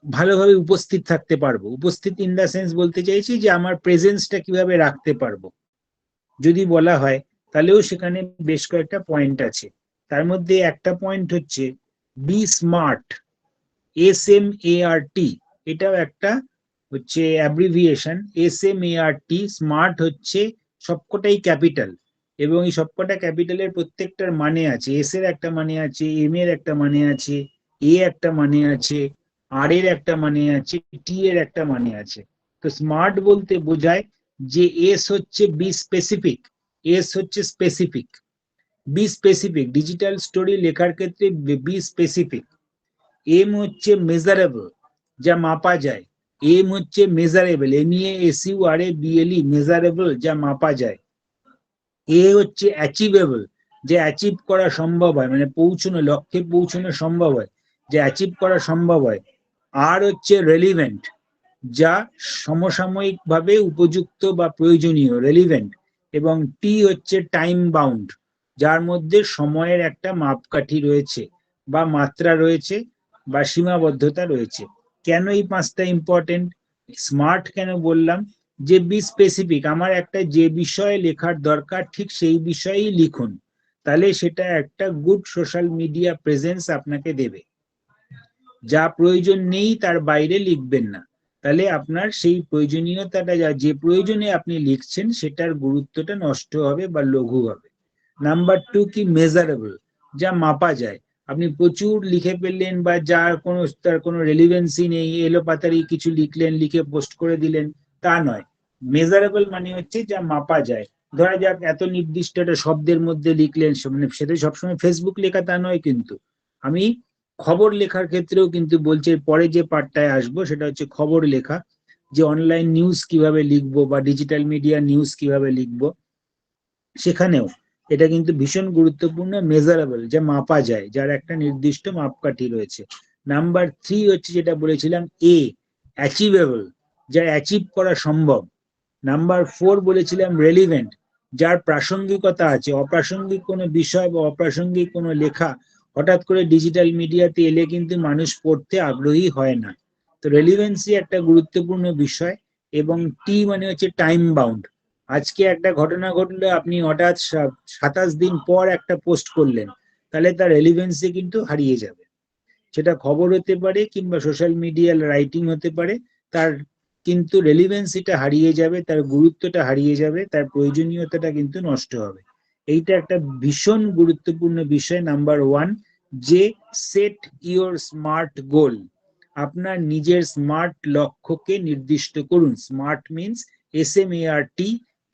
ভালোভাবে উপস্থিত থাকতে পারবো। উপস্থিত ইন দা সেন্স বলতে চাইছি যে আমার প্রেজেন্সটা কিভাবে রাখতে পারবো যদি বলা হয়, তাহলেও সেখানে বেশ কয়েকটা পয়েন্ট আছে। তার মধ্যে একটা পয়েন্ট হচ্ছে বি স্মার্ট, SMART, এটাও একটা হচ্ছে অ্যাব্রিভিয়েশন। SMART, স্মার্ট হচ্ছে সবকটাই ক্যাপিটাল, এবং এই সবকটা ক্যাপিটালের প্রত্যেকটার মানে আছে। এস এর একটা মানে আছে, এম এর একটা মানে আছে, এ একটা মানে আছে, আর এর একটা মানে আছে, টি এর একটা মানে আছে। তো স্মার্ট বলতে বোঝায় যে এস হচ্ছে বি স্পেসিফিক, এস হচ্ছে specific, B specific, digital story লেখার ক্ষেত্রে বি স্পেসিফিক। এম হচ্ছে মেজারেবল, যা মাপা যায়। এম হচ্ছে মেজারেবল, MEASURABLE, মেজারেবল, যা মাপা যায়। এ হচ্ছে অ্যাচিভেবল, যে অ্যাচিভ করা সম্ভব হয়, মানে পৌঁছানো, লক্ষ্যে পৌঁছানো সম্ভব হয়, যে অ্যাচিভ করা সম্ভব হয়। আর হচ্ছে রেলিভেন্ট, যা সমসাময়িকভাবে উপযুক্ত বা প্রয়োজনীয়, রেলিভেন্ট। এবং টি হচ্ছে টাইম বাউন্ড, যার মধ্যে সময়ের একটা মাপকাঠি রয়েছে বা মাত্রা রয়েছে বা সীমাবদ্ধতা রয়েছে। কেন এই পাঁচটা ইম্পর্টেন্ট? স্মার্ট কেন বললাম? যে বি স্পেসিফিক, আমার একটা যে বিষয়ে লেখার দরকার ঠিক সেই বিষয়েই লিখুন, তাহলে সেটা একটা গুড সোশ্যাল মিডিয়া প্রেজেন্স আপনাকে দেবে। যা প্রয়োজন নেই তার বাইরে লিখবেন না, তাহলে আপনার সেই প্রয়োজনীয়তাটা, যে প্রয়োজনে আপনি লিখছেন সেটার গুরুত্বটা নষ্ট হবে বা লঘু হবে। নাম্বার টু কি মেজারেবল, যা মাপা যায়। আপনি প্রচুর লিখে ফেললেন বা যার কোনো, তার কোনো রেলিভেন্সি নেই, এলোপাতারি কিছু লিখলেন, লিখে পোস্ট করে দিলেন, তা নয়। মেজারেবল মানে হচ্ছে যা মাপা যায়। ধরা যাক এত নির্দিষ্ট একটা শব্দের মধ্যে লিখলেন, মানে সেটা সবসময় ফেসবুক লেখা তা নয়, কিন্তু আমি খবর লেখার ক্ষেত্রেও কিন্তু বলছে, পরে যে পার্টটায় আসবো সেটা হচ্ছে খবর লেখা, যে অনলাইন নিউজ কিভাবে লিখবো বা ডিজিটাল মিডিয়া নিউজ কিভাবে লিখবো, সেখানেও এটা কিন্তু ভীষণ গুরুত্বপূর্ণ, মেজারেবল, যা মাপা যায়, যার একটা নির্দিষ্ট মাপকাঠি রয়েছে। নাম্বার থ্রি হচ্ছে যেটা বলেছিলাম এ, অ্যাচিভেবল, যা অ্যাচিভ করা সম্ভব। নাম্বার ফোর বলেছিলাম রেলিভেন্ট, যার প্রাসঙ্গিকতা আছে। অপ্রাসঙ্গিক কোনো বিষয় বা অপ্রাসঙ্গিক কোনো লেখা হঠাৎ করে ডিজিটাল মিডিয়াতে এলে কিন্তু মানুষ পড়তে আগ্রহী হয় না। তো রেলিভেন্সি একটা গুরুত্বপূর্ণ বিষয়। এবং টি মানে হচ্ছে টাইম বাউন্ড। আজকে একটা ঘটনা ঘটলে আপনি হঠাৎ 27 দিন পর একটা পোস্ট করলেন, তাহলে তার রেলিভেন্সি কিন্তু হারিয়ে যাবে। সেটা খবর হতে পারে কিংবা সোশ্যাল মিডিয়াল রাইটিং হতে পারে, তার কিন্তু রেলিভেন্সিটা হারিয়ে যাবে, তার গুরুত্বটা হারিয়ে যাবে, তার প্রয়োজনীয়তাটা কিন্তু নষ্ট হবে। এইটা একটা ভীষণ গুরুত্বপূর্ণ বিষয়। নাম্বার ওয়ান, যে সেট ইওর স্মার্ট গোল, আপনার নিজের স্মার্ট লক্ষ্যকে নির্দিষ্ট করুন। স্মার্ট মিনস SMART,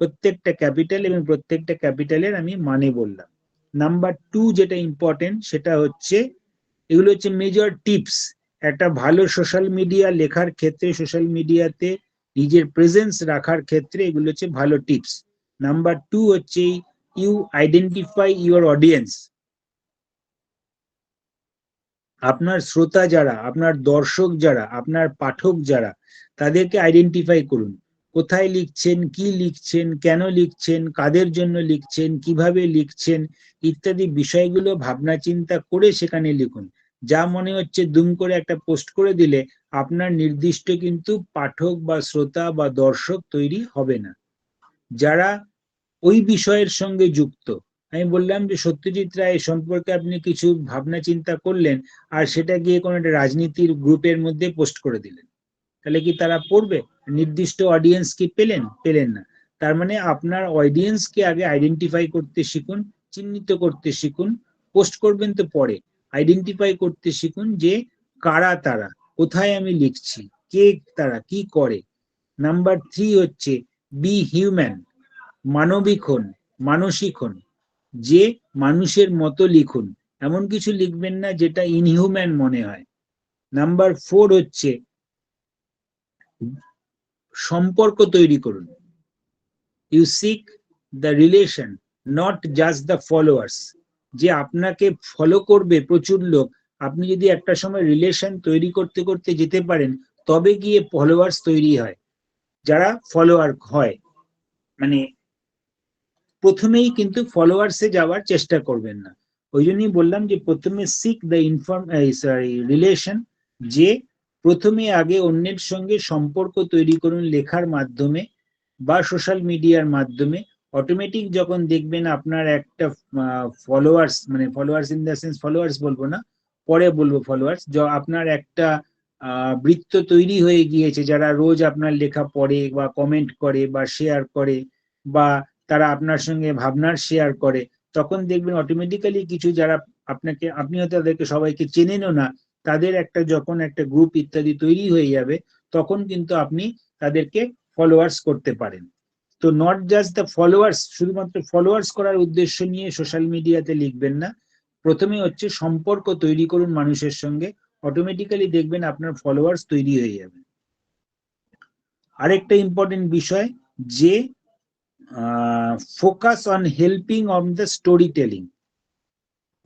প্রত্যেকটা ক্যাপিটাল, এবং প্রত্যেকটা ক্যাপিটালের আমি মানে বললাম। নাম্বার টু যেটা ইম্পর্টেন্ট সেটা হচ্ছে, এগুলো হচ্ছে মেজর টিপস একটা ভালো সোশ্যাল মিডিয়া লেখার ক্ষেত্রে, সোশ্যাল মিডিয়াতে নিজের প্রেজেন্স রাখার ক্ষেত্রে, এগুলো হচ্ছে ভালো টিপস। নাম্বার টু হচ্ছে ইউ আইডেন্টিফাই ইউর অডিয়েন্স। আপনার শ্রোতা যারা, আপনার দর্শক যারা, আপনার পাঠক যারা, তাদেরকে আইডেন্টিফাই করুন। কোথায় লিখছেন, কি লিখছেন, কেন লিখছেন, কাদের জন্য লিখছেন, কিভাবে লিখছেন, ইত্যাদি বিষয়গুলো ভাবনা চিন্তা করে সেখানে লিখুন। যা মনে হচ্ছে দুম করে একটা পোস্ট করে দিলে আপনার নির্দিষ্ট কিন্তু পাঠক বা শ্রোতা বা দর্শক তৈরি হবে না, যারা ওই বিষয়ের সঙ্গে যুক্ত। আমি বললাম যে সত্যজিৎ রায় সম্পর্কে আপনি কিছু ভাবনা চিন্তা করলেন, আর সেটা গিয়ে কোনো একটা রাজনীতির গ্রুপের মধ্যে পোস্ট করে দিলেন, তাহলে কি তারা পড়বে? নির্দিষ্ট অডিয়েন্স কি পেলেন? পেলেন না। তার মানে আপনার অডিয়েন্সকে আগে আইডেন্টিফাই করতে শিখুন, চিহ্নিত করতে শিখুন। পোস্ট করবেন তো পরে, আইডেন্টিফাই করতে শিখুন যে কারা তারা, কোথায় আমি লিখছি, কে তারা, কি করে। নাম্বার থ্রি হচ্ছে বি হিউম্যান, মানবিক হন, মানসিক হন, যে মানুষের মতো লিখুন, এমন কিছু লিখবেন না যেটা ইনহিউম্যান মনে হয়। নাম্বার 4 হচ্ছে সম্পর্ক তৈরি করুন। You seek the relation, not just the followers. যে আপনাকে ফলো করবে প্রচুর লোক, আপনি যদি একটা সময় রিলেশন তৈরি করতে করতে যেতে পারেন, তবে গিয়ে ফলোয়ার্স তৈরি হয়। যারা ফলোয়ার হয়, মানে প্রথমেই কিন্তু ফলোয়ার্সে যাওয়ার চেষ্টা করবেন না। ওই জন্যই বললাম যে প্রথমে সিক দ্য রিলেশন, যে প্রথমে আগে অন্যের সঙ্গে সম্পর্ক তৈরি করুন লেখার মাধ্যমে বা সোশ্যাল মিডিয়ার মাধ্যমে। অটোমেটিক যখন দেখবেন আপনার একটা ফলোয়ার্স, মানে followers in the sense, followers বলবো না, পরে বলবো ফলোয়ার্স, আপনার একটা বৃত্ত তৈরি হয়ে গিয়েছে, যারা রোজ আপনার লেখা পড়ে বা কমেন্ট করে বা শেয়ার করে, বা তারা আপনার সঙ্গে ভাবনার শেয়ার করে, তখন দেখবেন অটোমেটিক্যালি কিছু যারা আপনাকে, আপনি হয়তো তাদেরকে সবাইকে চেনেনও না, তাদের একটা যখন একটা গ্রুপ ইত্যাদি তৈরি হয়ে যাবে, তখন কিন্তু আপনি তাদেরকে ফলোয়ার্স করতে পারেন। তো নট জাস্ট দ্য ফলোয়ার্স, শুধুমাত্র ফলোয়ার্স করার উদ্দেশ্য নিয়ে সোশ্যাল মিডিয়াতে লিখবেন না। প্রথমে হচ্ছে সম্পর্ক তৈরি করুন মানুষের সঙ্গে, অটোমেটিক্যালি দেখবেন আপনার ফলোয়ার্স তৈরি হয়ে যাবে। আরেকটা ইম্পর্টেন্ট বিষয়, যে focus on helping on the story telling,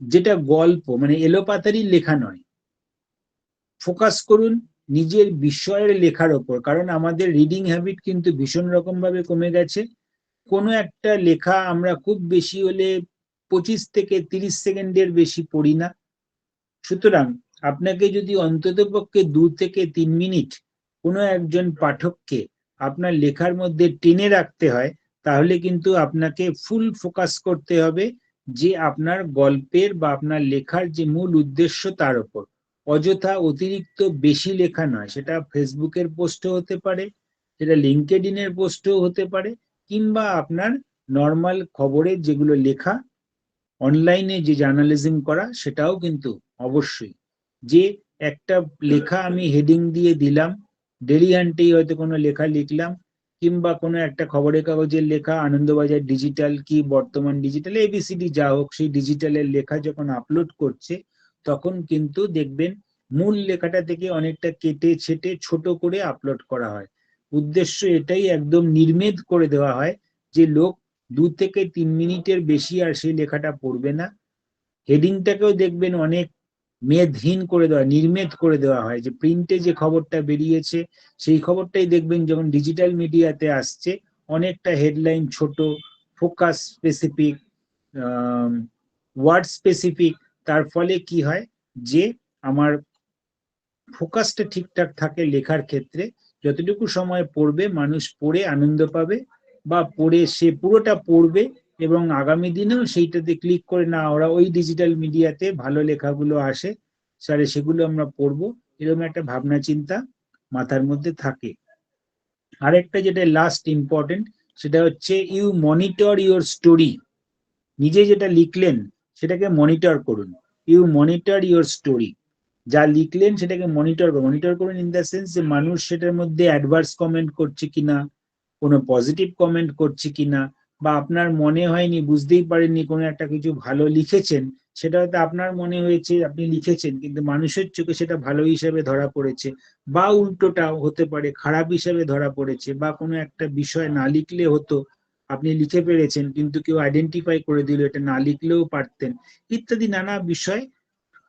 যেটা গল্প, মানে এলোপাতারি লেখা নয়। ফোকাস করুন নিজের বিষয়ের লেখার ওপর, কারণ আমাদের রিডিং হ্যাবিট কিন্তু ভীষণ রকম ভাবে কমে গেছে। কোনো একটা লেখা আমরা খুব বেশি হলে 25 থেকে 30 সেকেন্ডের বেশি পড়ি না। সুতরাং আপনাকে যদি অন্ততপক্ষে 2 থেকে 3 মিনিট কোনো একজন পাঠককে আপনার লেখার মধ্যে টেনে রাখতে হয়, তাহলে কিন্তু আপনাকে ফুল ফোকাস করতে হবে যে আপনার গল্পের বা আপনার লেখার যে মূল উদ্দেশ্য তার উপর। অযথা অতিরিক্ত বেশি লেখা নয়, সেটা ফেসবুকের পোস্টও হতে পারে, সেটা লিঙ্কডইনের পোস্টও হতে পারে, কিংবা আপনার নর্মাল খবরের যেগুলো লেখা, অনলাইনে যে জার্নালিজম করা, সেটাও কিন্তু অবশ্যই। যে একটা লেখা আমি হেডিং দিয়ে দিলাম, ডেলি হান্টেই হয়তো কোনো লেখা লিখলাম, কিংবা কোনো একটা খবরের কাগজের লেখা, আনন্দবাজার ডিজিটাল কি বর্তমান ডিজিটাল এবিসিডি যা হোক, সেই ডিজিটালের লেখা যখন আপলোড করছে, তখন কিন্তু দেখবেন মূল লেখাটা থেকে অনেকটা কেটে ছেটে ছোট করে আপলোড করা হয়। উদ্দেশ্য এটাই একদম নির্মেদ করে দেওয়া হয় যে লোক 2 থেকে 3 মিনিটের বেশি আর সেই লেখাটা পড়বে না। হেডিংটাকেও দেখবেন অনেক মেদহীন করে দেওয়া, নির্মেদ করে দেওয়া হয়, যে প্রিন্টে যে খবরটা বেরিয়েছে সেই খবরটাই দেখবেন যখন ডিজিটাল মিডিয়াতে আসছে অনেকটা হেডলাইন ছোট, ফোকাস স্পেসিফিক, ওয়ার্ড স্পেসিফিক। তার ফলে কি হয়, যে আমার ফোকাসটা ঠিকঠাক থাকে লেখার ক্ষেত্রে। যতটুকু সময় পড়বে মানুষ পড়ে আনন্দ পাবে, বা পড়ে সে পুরোটা পড়বে এবং আগামী দিনেও সেইটাতে ক্লিক করে, না ওরা ওই ডিজিটাল মিডিয়াতে ভালো লেখাগুলো আসে, স্যারে সেগুলো আমরা পড়বো, এরকম একটা ভাবনা চিন্তা মাথার মধ্যে থাকে। আরেকটা যেটা লাস্ট ইম্পর্টেন্ট, সেটা হচ্ছে ইউ মনিটর ইউর স্টোরি। নিজে যেটা লিখলেন সেটাকে মনিটর করুন। ইউ মনিটর ইউর স্টোরি, যা লিখলেন সেটাকে মনিটর করুন ইন দ্য সেন্স যে মানুষ সেটার মধ্যে অ্যাডভার্স কমেন্ট করছে কিনা, কোনো পজিটিভ কমেন্ট করছে কিনা, বা আপনার মনে হয়নি, বুঝতেই পারেননি কোনো একটা কিছু ভালো লিখেছেন, সেটা হয়তো আপনার মনে হয়েছে আপনি লিখেছেন, কিন্তু মানুষের চোখে সেটা ভালো হিসেবে ধরা পড়েছে, বা উল্টোটাও হতে পারে, খারাপ হিসেবে ধরা পড়েছে, বা কোনো একটা বিষয় না লিখলে হতো, আপনি লিখে পেরেছেন কিন্তু কেউ আইডেন্টিফাই করে দিল এটা না লিখলেও পারতেন, ইত্যাদি নানা বিষয়।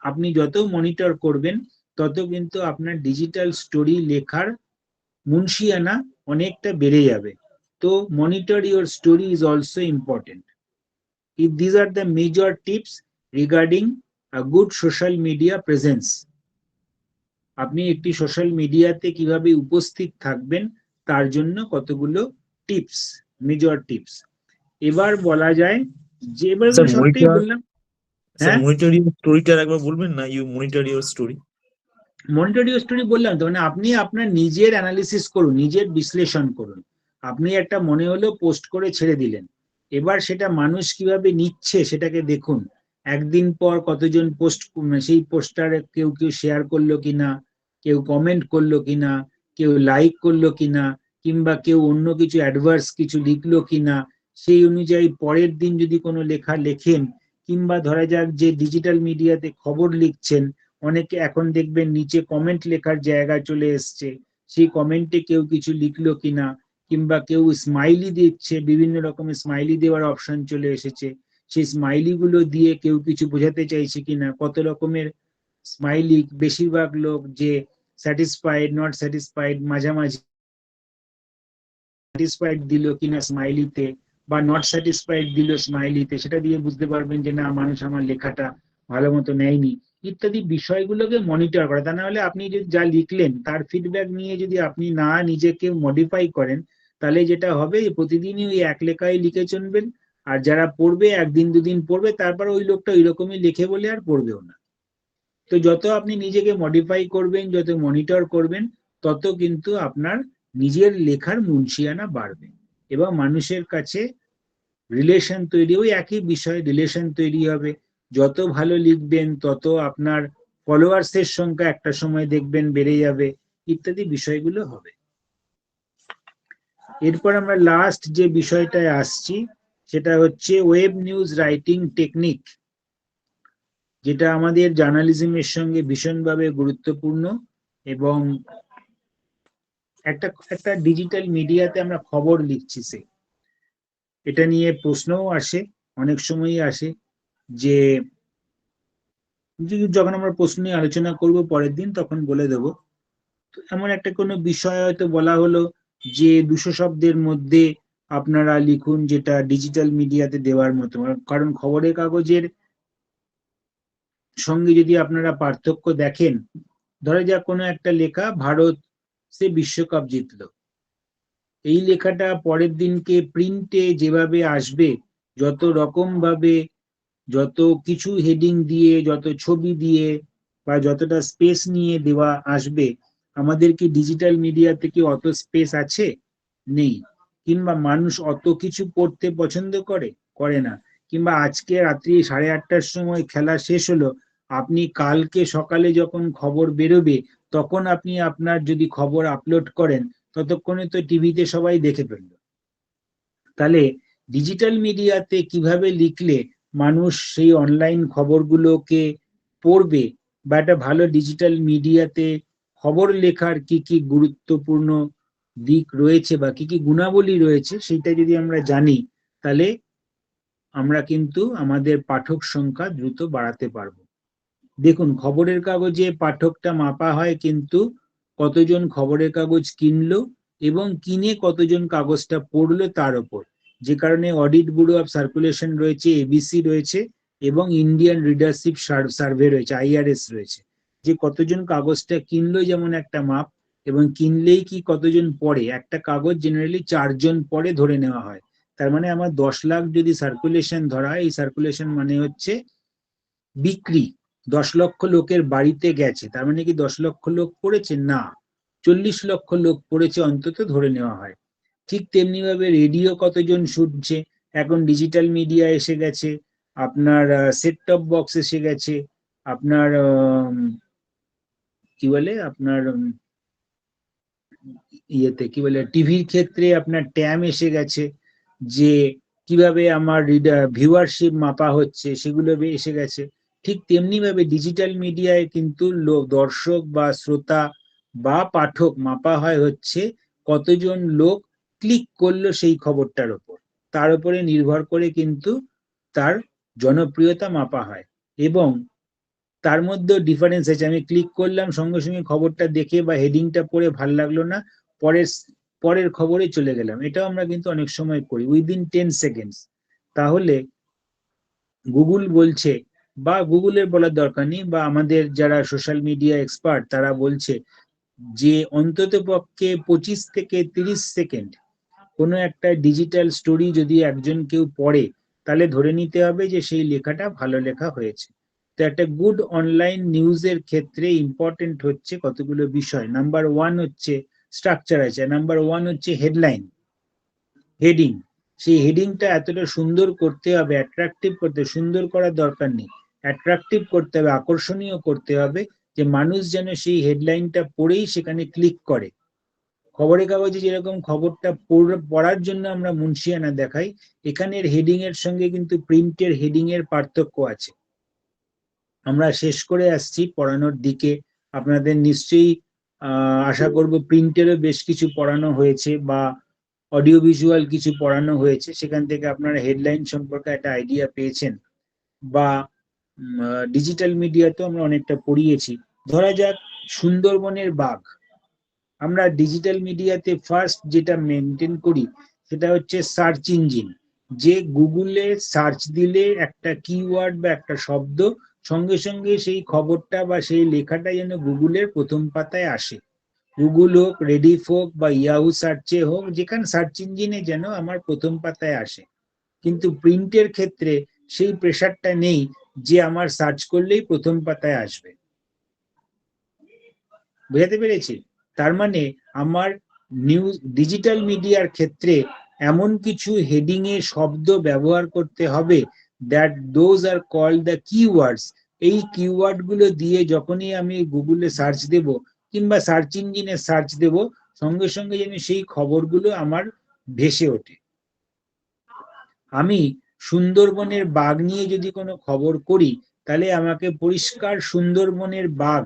আপনি যত মনিটর করবেন তত কিন্তু আপনার ডিজিটাল স্টোরি লেখার মুন্সিয়ানা অনেকটা বেড়ে যাবে। তো monitor your story is also important. If these are the major tips regarding a good social media presence, আপনি একটি সোশ্যাল মিডিয়াতে কিভাবে উপস্থিত থাকবেন তার জন্য কতগুলো টিপস, মেজর টিপস। এবার বলা যায় যে, এবার স্যার সবটাই বললাম। হ্যাঁ, মনিটর ইউর স্টোরিটা একবার বলবেন না, you monitor your story. Monitor your story বললাম তো, মানে আপনি আপনার নিজের অ্যানালিসিস করুন, নিজের বিশ্লেষণ করুন। আপনি একটা মনে হলো পোস্ট করে ছেড়ে দিলেন, এবার সেটা মানুষ কিভাবে নিচ্ছে সেটাকে দেখুন। একদিন পর কতজন পোস্ট, সেই পোস্টার কেউ কেউ শেয়ার করলো কিনা, কেউ কমেন্ট করলো কিনা, কেউ লাইক করলো কিনা, কিংবা কেউ অন্য কিছু অ্যাডভার্স কিছু লিখলো কিনা, সেই অনুযায়ী পরের দিন যদি কোনো লেখা লেখেন, কিংবা ধরা যাক যে ডিজিটাল মিডিয়াতে খবর লিখছেন, অনেকে এখন দেখবেন নিচে কমেন্ট লেখার জায়গা চলে এসছে, সেই কমেন্টে কেউ কিছু লিখলো কিনা, কিংবা কেউ স্মাইলি দিচ্ছে, বিভিন্ন রকমের স্মাইলি দেওয়ার অপশন চলে এসেছে, সেই স্মাইলি গুলো দিয়ে কেউ কিছু বোঝাতে চাইছে কিনা, কত রকমের স্মাইলি, বেশিরভাগ লোক যে স্যাটিসফাইড, নট স্যাটিসফাইড, মাঝামাঝি স্যাটিসফাইড দিল কিনা স্মাইলিতে, বা নট স্যাটিসফাইড দিল স্মাইলিতে, সেটা দিয়ে বুঝতে পারবেন যে না, মানুষ আমার লেখাটা ভালো মতো নেয়নি, ইত্যাদি বিষয়গুলোকে মনিটর করা। তা না হলে আপনি যদি যা লিখলেন তার ফিডব্যাক নিয়ে যদি আপনি না নিজেকে মডিফাই করেন, তাহলে যেটা হবে প্রতিদিনই ওই এক লেখাই লিখে চলবেন, আর যারা পড়বে একদিন দুদিন পড়বে, তারপর ওই লোকটা ওই রকমই লেখে বলে আর পড়বেও না। তো যত আপনি নিজেকে মডিফাই করবেন, যত মনিটর করবেন, তত কিন্তু আপনার নিজের লেখার মুনশিয়ানা বাড়বে এবং মানুষের কাছে রিলেশন তৈরি, ওই একই বিষয় রিলেশন তৈরি হবে। যত ভালো লিখবেন তত আপনার ফলোয়ার্সের সংখ্যা একটা সময় দেখবেন বেড়ে যাবে, ইত্যাদি বিষয়গুলো হবে। এরপর আমরা লাস্ট যে বিষয়টায় আসছি, সেটা হচ্ছে ওয়েব নিউজ রাইটিং টেকনিক, যেটা আমাদের জার্নালিজমের সঙ্গে ভীষণভাবে গুরুত্বপূর্ণ। এবং একটা ডিজিটাল মিডিয়াতে আমরা খবর লিখছি, এটা নিয়ে প্রশ্নও আসে, অনেক সময়ই আসে, যে যখন আমরা প্রশ্ন নিয়ে আলোচনা করব পরের দিন তখন বলে দেব, এমন একটা কোনো বিষয় হয়তো বলা হলো যে 200 শব্দের মধ্যে আপনারা লিখুন যেটা ডিজিটাল মিডিয়াতে দেওয়ার মতো। কারণ খবরের কাগজের সঙ্গে যদি আপনারা পার্থক্য দেখেন, ধরা যাক কোনো একটা লেখা, ভারত সে বিশ্বকাপ জিতলো, এই লেখাটা পরের দিনকে প্রিন্টে যেভাবে আসবে, যত রকম ভাবে, যত কিছু হেডিং দিয়ে, যত ছবি দিয়ে, বা যতটা স্পেস নিয়ে দেওয়া আসবে, আমাদের কি ডিজিটাল মিডিয়া থেকে অত স্পেস আছে? নেই। কিংবা মানুষ অত কিছু পড়তে পছন্দ করে না। কিংবা আজকে রাত্রি 8:30টার সময় খেলা শেষ হলো, আপনি কালকে সকালে যখন খবর বেরোবে, তখন আপনি আপনার যদি খবর আপলোড করেন, ততক্ষণে তো টিভিতে সবাই দেখে ফেললো। তাহলে ডিজিটাল মিডিয়াতে কিভাবে লিখলে মানুষ সেই অনলাইন খবরগুলোকে পড়বে, বা একটা ভালো ডিজিটাল মিডিয়াতে খবর লেখার কি কি গুরুত্বপূর্ণ দিক রয়েছে বা কি কি গুণাবলী রয়েছে, সেটা যদি আমরা জানি, তাহলে আমরা কিন্তু আমাদের পাঠক সংখ্যা দ্রুত বাড়াতে পারবো। দেখুন, খবরের কাগজে পাঠকটা মাপা হয় কিন্তু কতজন খবরের কাগজ কিনলো এবং কিনে কতজন কাগজটা পড়লো তার উপর, যে কারণে অডিট ব্যুরো অফ সার্কুলেশন রয়েছে, এবিসি রয়েছে, এবং ইন্ডিয়ান রিডারশিপ সার্ভে রয়েছে, আইআরএস রয়েছে, যে কতজন কাগজটা কিনলো যেমন একটা মাপ, এবং কিনলেই কি কতজন পড়ে। একটা কাগজ জেনারেলি 4জন পড়ে ধরে নেওয়া হয়। তার মানে আমার 10 লাখ যদি সার্কুলেশন ধরা হয়, এই সার্কুলেশন মানে হচ্ছে বিক্রি, 10 লক্ষ লোকের বাড়িতে গেছে, তার মানে কি 10 লক্ষ লোক পড়েছে? না, 40 লক্ষ লোক পড়েছে অন্তত ধরে নেওয়া হয়। ঠিক তেমনি ভাবে রেডিও কতজন শুনছে, এখন ডিজিটাল মিডিয়া এসে গেছে, আপনার সেট টপ বক্স এসে গেছে, আপনার কি বলে, আপনার ইয়েতে কি বলে, টিভির ক্ষেত্রে আপনার ট্যাম এসে গেছে, যে কিভাবে আমার ভিউয়ারশিপ মাপা হচ্ছে, সেগুলো এসে গেছে। ঠিক তেমনি ভাবে ডিজিটাল মিডিয়ায় কিন্তু দর্শক বা শ্রোতা বা পাঠক মাপা হয় হচ্ছে কতজন লোক ক্লিক করলো সেই খবরটার উপর, তার উপরে নির্ভর করে কিন্তু তার জনপ্রিয়তা মাপা হয়। এবং তার মধ্যেও ডিফারেন্স আছে, আমি ক্লিক করলাম, সঙ্গে সঙ্গে খবরটা দেখে বা হেডিংটা পড়ে ভাল লাগলো না, পরের পরের খবরে চলে গেলাম, এটাও আমরা কিন্তু অনেক সময় করি উইদিন 10 সেকেন্ডস। তাহলে গুগল বলছে, বা গুগলের বলার দরকার নেই, বা আমাদের যারা সোশ্যাল মিডিয়া এক্সপার্ট তারা বলছে, যে অন্তত পক্ষে 25 থেকে 30 সেকেন্ড কোনো একটা ডিজিটাল স্টোরি যদি একজন কেউ পড়ে, তাহলে ধরে নিতে হবে যে সেই লেখাটা ভালো লেখা হয়েছে। তো একটা গুড অনলাইন নিউজের ক্ষেত্রে ইম্পর্টেন্ট হচ্ছে কতগুলো বিষয়। নাম্বার 1 হচ্ছে স্ট্রাকচার আছে, নাম্বার 1 হচ্ছে হেডলাইন, হেডিং। সেই হেডিংটা এতটা সুন্দর করতে হবে, অ্যাট্রাকটিভ করতে, সুন্দর করার দরকার নেই, অ্যাট্রাকটিভ করতে হবে, আকর্ষণীয় করতে হবে, যে মানুষ যেন সেই হেডলাইনটা পড়েই সেখানে ক্লিক করে। খবরের কাগজে যেরকম খবরটা পড়ার জন্য আমরা মুন্সিয়ানা দেখাই, এখানের হেডিং এর সঙ্গে কিন্তু প্রিন্টের হেডিং এর পার্থক্য আছে। আমরা শেষ করে আসছি পড়ানোর দিকে, আপনাদের নিশ্চয়ই আশা করব প্রিন্টেরও বেশ কিছু পড়ানো হয়েছে বা অডিও ভিজুয়াল কিছু পড়ানো হয়েছে, সেখান থেকে আপনারা হেডলাইন সম্পর্কে একটা আইডিয়া পেয়েছেন। বা ডিজিটাল মিডিয়াতেও আমরা অনেকটা পড়িয়েছি। ধরা যাক সুন্দরবনের বাঘ, আমরা ডিজিটাল মিডিয়াতে ফার্স্ট যেটা মেনটেন করি সেটা হচ্ছে সার্চ ইঞ্জিন, যে গুগলে সার্চ দিলে একটা কিওয়ার্ড বা একটা শব্দ সঙ্গে সঙ্গে সেই খবরটা বা সেই লেখাটা যেন গুগলের প্রথম পাতায় আসে। গুগল হোক, রেডিফ হোক বা ইয়াহু সার্চে হোক, যেখানে সার্চ ইঞ্জিনে যেন আমার প্রথম পাতায় আসে। কিন্তু প্রিন্টের ক্ষেত্রে সেই প্রেশারটা নেই যে আমার সার্চ করলেই প্রথম পাতায় আসবে। বুঝাতে পেরেছি? তার মানে আমার নিউজ ডিজিটাল মিডিয়ার ক্ষেত্রে এমন কিছু হেডিং এ শব্দ ব্যবহার করতে হবে that those are called the keywords. এই কিওয়ার্ড গুলো দিয়ে যখনই আমি গুগলে সার্চ দেব কিংবা সার্চ ইঞ্জিনে সার্চ দেব, সঙ্গে সঙ্গে যেন সেই খবরগুলো আমার ভেসে ওঠে। আমি সুন্দরবনের বাঘ নিয়ে যদি কোনো খবর করি, তাহলে আমাকে পরিষ্কার সুন্দরবনের বাঘ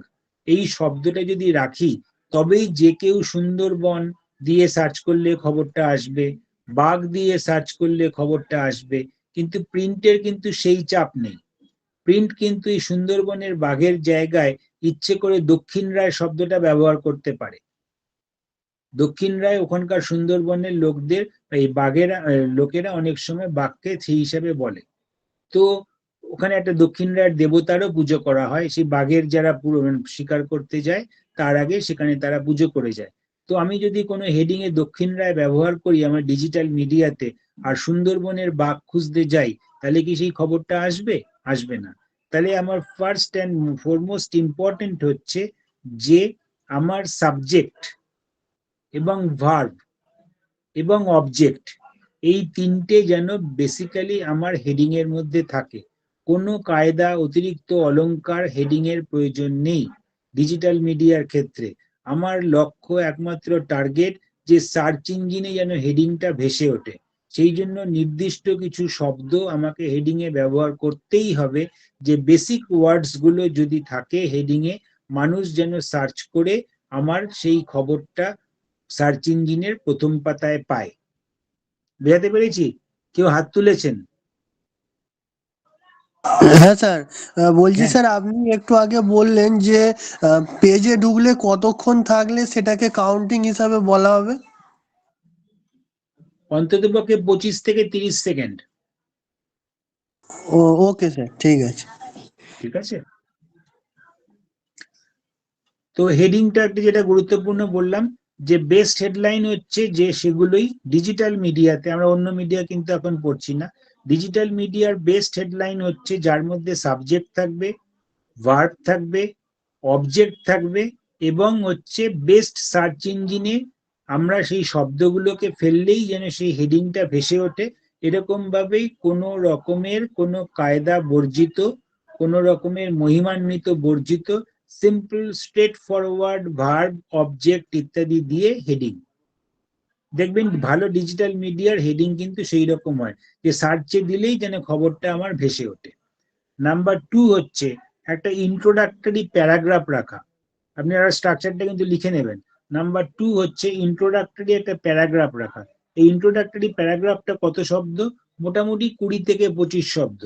এই শব্দটা যদি রাখি, তবেই যে কেউ সুন্দরবন দিয়ে সার্চ করলে খবরটা আসবে, বাঘ দিয়ে সার্চ করলে খবরটা আসবে। কিন্তু প্রিন্টের কিন্তু সেই চাপ নেই। প্রিন্ট কিন্তু এই সুন্দরবনের বাঘের জায়গায় ইচ্ছে করে দক্ষিণ রায় শব্দটা ব্যবহার করতে পারে। দক্ষিণ রায় ওখানকার সুন্দরবনের লোকদের, এই বাঘেরা লোকেরা অনেক সময় বাঘকে সেই হিসাবে বলে। তো ওখানে একটা দক্ষিণ রায়ের দেবতারও পুজো করা হয়, সেই বাঘের যারা পুরো শিকার করতে যায় তার আগে সেখানে তারা পুজো করে যায়। তো আমি যদি কোনো হেডিং এ দক্ষিণ রায় ব্যবহার করি আমার ডিজিটাল মিডিয়াতে, আর সুন্দরবনের বাঘ খুঁজতে যাই, তাহলে কি সেই খবরটা আসবে? আসবে না। তাহলে আমার ফার্স্ট অ্যান্ড ফরমোস্ট ইম্পর্টেন্ট হচ্ছে যে আমার সাবজেক্ট এবং ভার্ব এবং অবজেক্ট, এই তিনটে যেন বেসিক্যালি আমার হেডিং এর মধ্যে থাকে। কোনো কায়দা অতিরিক্ত অলংকার হেডিং এর প্রয়োজন নেই ডিজিটাল মিডিয়ার ক্ষেত্রে। আমার লক্ষ্য একমাত্র টার্গেট যে সার্চ ইঞ্জিনে যেন হেডিংটা ভেসে ওঠে, সেই জন্য নির্দিষ্ট কিছু শব্দ আমাকে হেডিং এ ব্যবহার করতেই হবে, যে বেসিক ওয়ার্ডস গুলো যদি থাকে হেডিং এ, মানুষ যেন সার্চ করে আমার সেই খবরটা সার্চ ইঞ্জিনের প্রথম পাতায় পায়। বোঝাতে পেরেছি? কেউ হাত তুলেছেন? হ্যাঁ স্যার, বলছি হ্যাঁ, স্যার আপনি একটু আগে বললেন যে পেজে ঢুকলে কতক্ষণ থাকলে সেটাকে কাউন্টিং হিসাবে বলা হবে। অন্ততপক্ষে 25 থেকে 30 সেকেন্ড। ও ওকে স্যার, ঠিক আছে। ঠিক আছে। তো হেডিংটা যেটা গুরুত্বপূর্ণ বললাম, যে বেস্ট হেডলাইন হচ্ছে যে সেগুলোই ডিজিটাল মিডিয়াতে, আমরা অন্য মিডিয়া কিন্তু এখন পড়ছি না, ডিজিটাল মিডিয়ার বেস্ট হেডলাইন হচ্ছে যার মধ্যে সাবজেক্ট থাকবে, ভার্ব থাকবে, অবজেক্ট থাকবে, এবং হচ্ছে বেস্ট সার্চ ইঞ্জিনে আমরা সেই শব্দগুলোকে ফেললেই যেন সেই হেডিংটা ভেসে ওঠে। এরকম ভাবেই কোনো রকমের কোনো কায়দা বর্জিত, কোনো রকমের মহিমান্বিত বর্জিত, simple straightforward verb object ইত্যাদি দিয়ে হেডিং। দেখবেন ভালো ডিজিটাল মিডিয়ার হেডিং কিন্তু সেই রকম হয় যে সার্চে দিলেই যেন খবরটা আমার ভেসে ওঠে। নাম্বার 2 হচ্ছে একটা ইন্ট্রোডাক্টরি প্যারাগ্রাফ রাখা। আপনি আর স্ট্রাকচারটা কিন্তু লিখে নেবেন। নাম্বার 2 হচ্ছে ইন্ট্রোডাক্টরি একটা প্যারাগ্রাফ রাখা। এই ইন্ট্রোডাক্টরি প্যারাগ্রাফটা কত শব্দ? মোটামুটি 20 থেকে 25 শব্দ।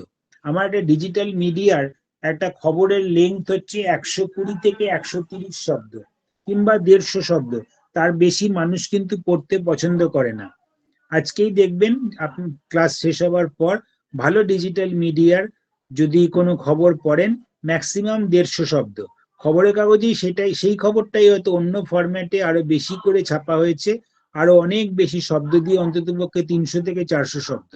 আমার একটা ডিজিটাল মিডিয়ার একটা খবরের লেন্থ হচ্ছে 120 থেকে 130 শব্দ কিংবা 150 শব্দ। তার বেশি মানুষ কিন্তু পড়তে পছন্দ করে না। আজকেই দেখবেন আপনি ক্লাস শেষ হওয়ার পর ভালো ডিজিটাল মিডিয়ার যদি কোনো খবর পড়েন, ম্যাক্সিমাম 150 শব্দ। খবরের কাগজেই সেটাই, সেই খবরটাই হয়তো অন্য ফরম্যাটে আরো বেশি করে ছাপা হয়েছে, আরো অনেক বেশি শব্দ দিয়ে, অন্ততপক্ষে 300 থেকে 400 শব্দ।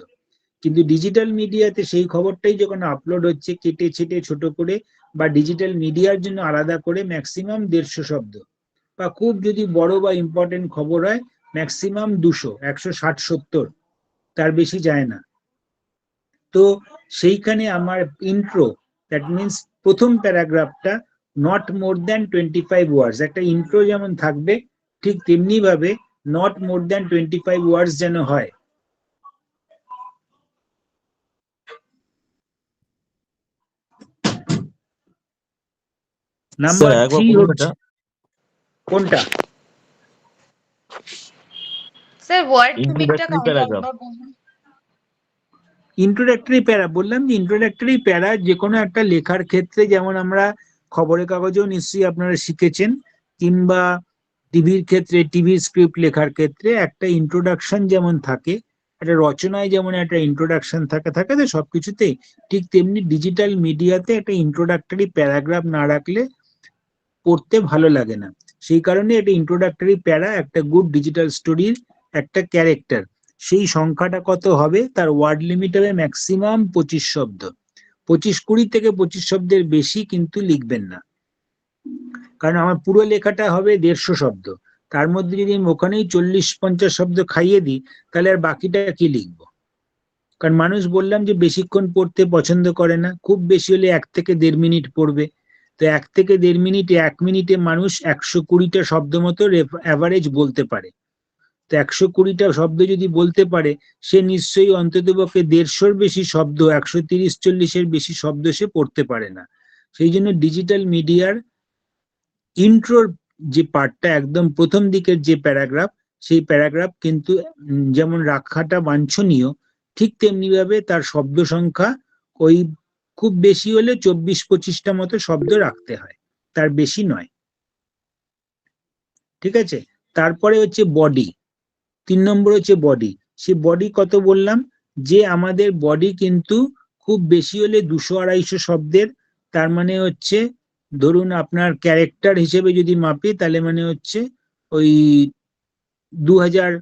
কিন্তু ডিজিটাল মিডিয়াতে সেই খবরটাই যখন আপলোড হচ্ছে কেটে ছেটে ছোট করে বা ডিজিটাল মিডিয়ার জন্য আলাদা করে, ম্যাক্সিমাম 150 শব্দ, বা খুব যদি বড় বা ইম্পর্টেন্ট খবর হয় ম্যাক্সিমাম 200, 160-70, তার বেশি যায় না। তো সেইখানে আমার ইন্ট্রো, দ্যাট মিনস প্রথম প্যারাগ্রাফটা নট মোর দ্যান 25 ওয়ার্ডস। একটা ইন্ট্রো যেমন থাকবে ঠিক তেমনি ভাবে নট মোর দ্যান 25 ওয়ার্ডস যেন হয়। নাম্বার স্যার একবার 3 বলুন হচ্ছে এটা। কোনটা? স্যার ওয়ার্ড লিমিটটা ইন্ট্রোডাক্টরি প্যারাগ্রাফ। একবার বলুন। ইন্ট্রোডাক্টরি প্যারা বললাম যে ইন্ট্রোডাক্টরি প্যারা যে কোনো একটা লেখার ক্ষেত্রে, যেমন আমরা খবরের কাগজেও নিশ্চয়ই আপনারা শিখেছেন, কিংবা টিভির ক্ষেত্রে টিভি স্ক্রিপ্ট লেখার ক্ষেত্রে একটা ইন্ট্রোডাকশন যেমন থাকে, একটা রচনায় যেমন একটা ইন্ট্রোডাকশন থাকে থাকে তো সবকিছুতেই, ঠিক তেমনি ডিজিটাল মিডিয়াতে একটা ইন্ট্রোডাক্টরি প্যারাগ্রাফ না রাখলে পড়তে ভালো লাগে না। সেই কারণে এটা ইন্ট্রোডাক্টরি প্যারা একটা গুড ডিজিটাল স্টোরির একটা ক্যারেক্টার। সেই সংখ্যাটা কত হবে, তার ওয়ার্ড লিমিট হবে ম্যাক্সিমাম 25 শব্দ। 25-20 থেকে 25 শব্দের বেশি কিন্তু লিখবেন না, কারণ আমার পুরো লেখাটা হবে 150 শব্দ। তার মধ্যে যদি আমি ওখানেই 40-50 শব্দ খাইয়ে দিই, তাহলে আর বাকিটা কি লিখবো? কারণ মানুষ বললাম যে বেশিক্ষণ পড়তে পছন্দ করে না, খুব বেশি হলে 1 থেকে 1.5 মিনিট পড়বে। তো 1 থেকে 1.5 মিনিটে 1 মিনিটে মানুষ 120টা শব্দ মতো অ্যাভারেজ বলতে পারে। তো 120টা শব্দ যদি বলতে পারে, সে নিশ্চয়ই অন্ততপক্ষে 150-র বেশি শব্দ, 130-40-এর বেশি শব্দ সে পড়তে পারে না। সেই জন্য ডিজিটাল মিডিয়ার ইন্ট্রোর যে পার্টটা, একদম প্রথম দিকের যে প্যারাগ্রাফ, সেই প্যারাগ্রাফ কিন্তু যেমন রাখাটা বাঞ্ছনীয়, ঠিক তেমনি ভাবে তার শব্দ সংখ্যা ওই খুব বেশি হলে 24-25টা মতো শব্দ রাখতে হয়, তার বেশি নয়। ঠিক আছে? তারপরে হচ্ছে বডি, 3 নম্বর হচ্ছে বডি। সে বডি কত বললাম, যে আমাদের বডি কিন্তু খুব বেশি হলে 200-250 শব্দের, তার মানে হচ্ছে ধরুন আপনার ক্যারেক্টার হিসেবে যদি মাপি, তাহলে মানে হচ্ছে ওই 2000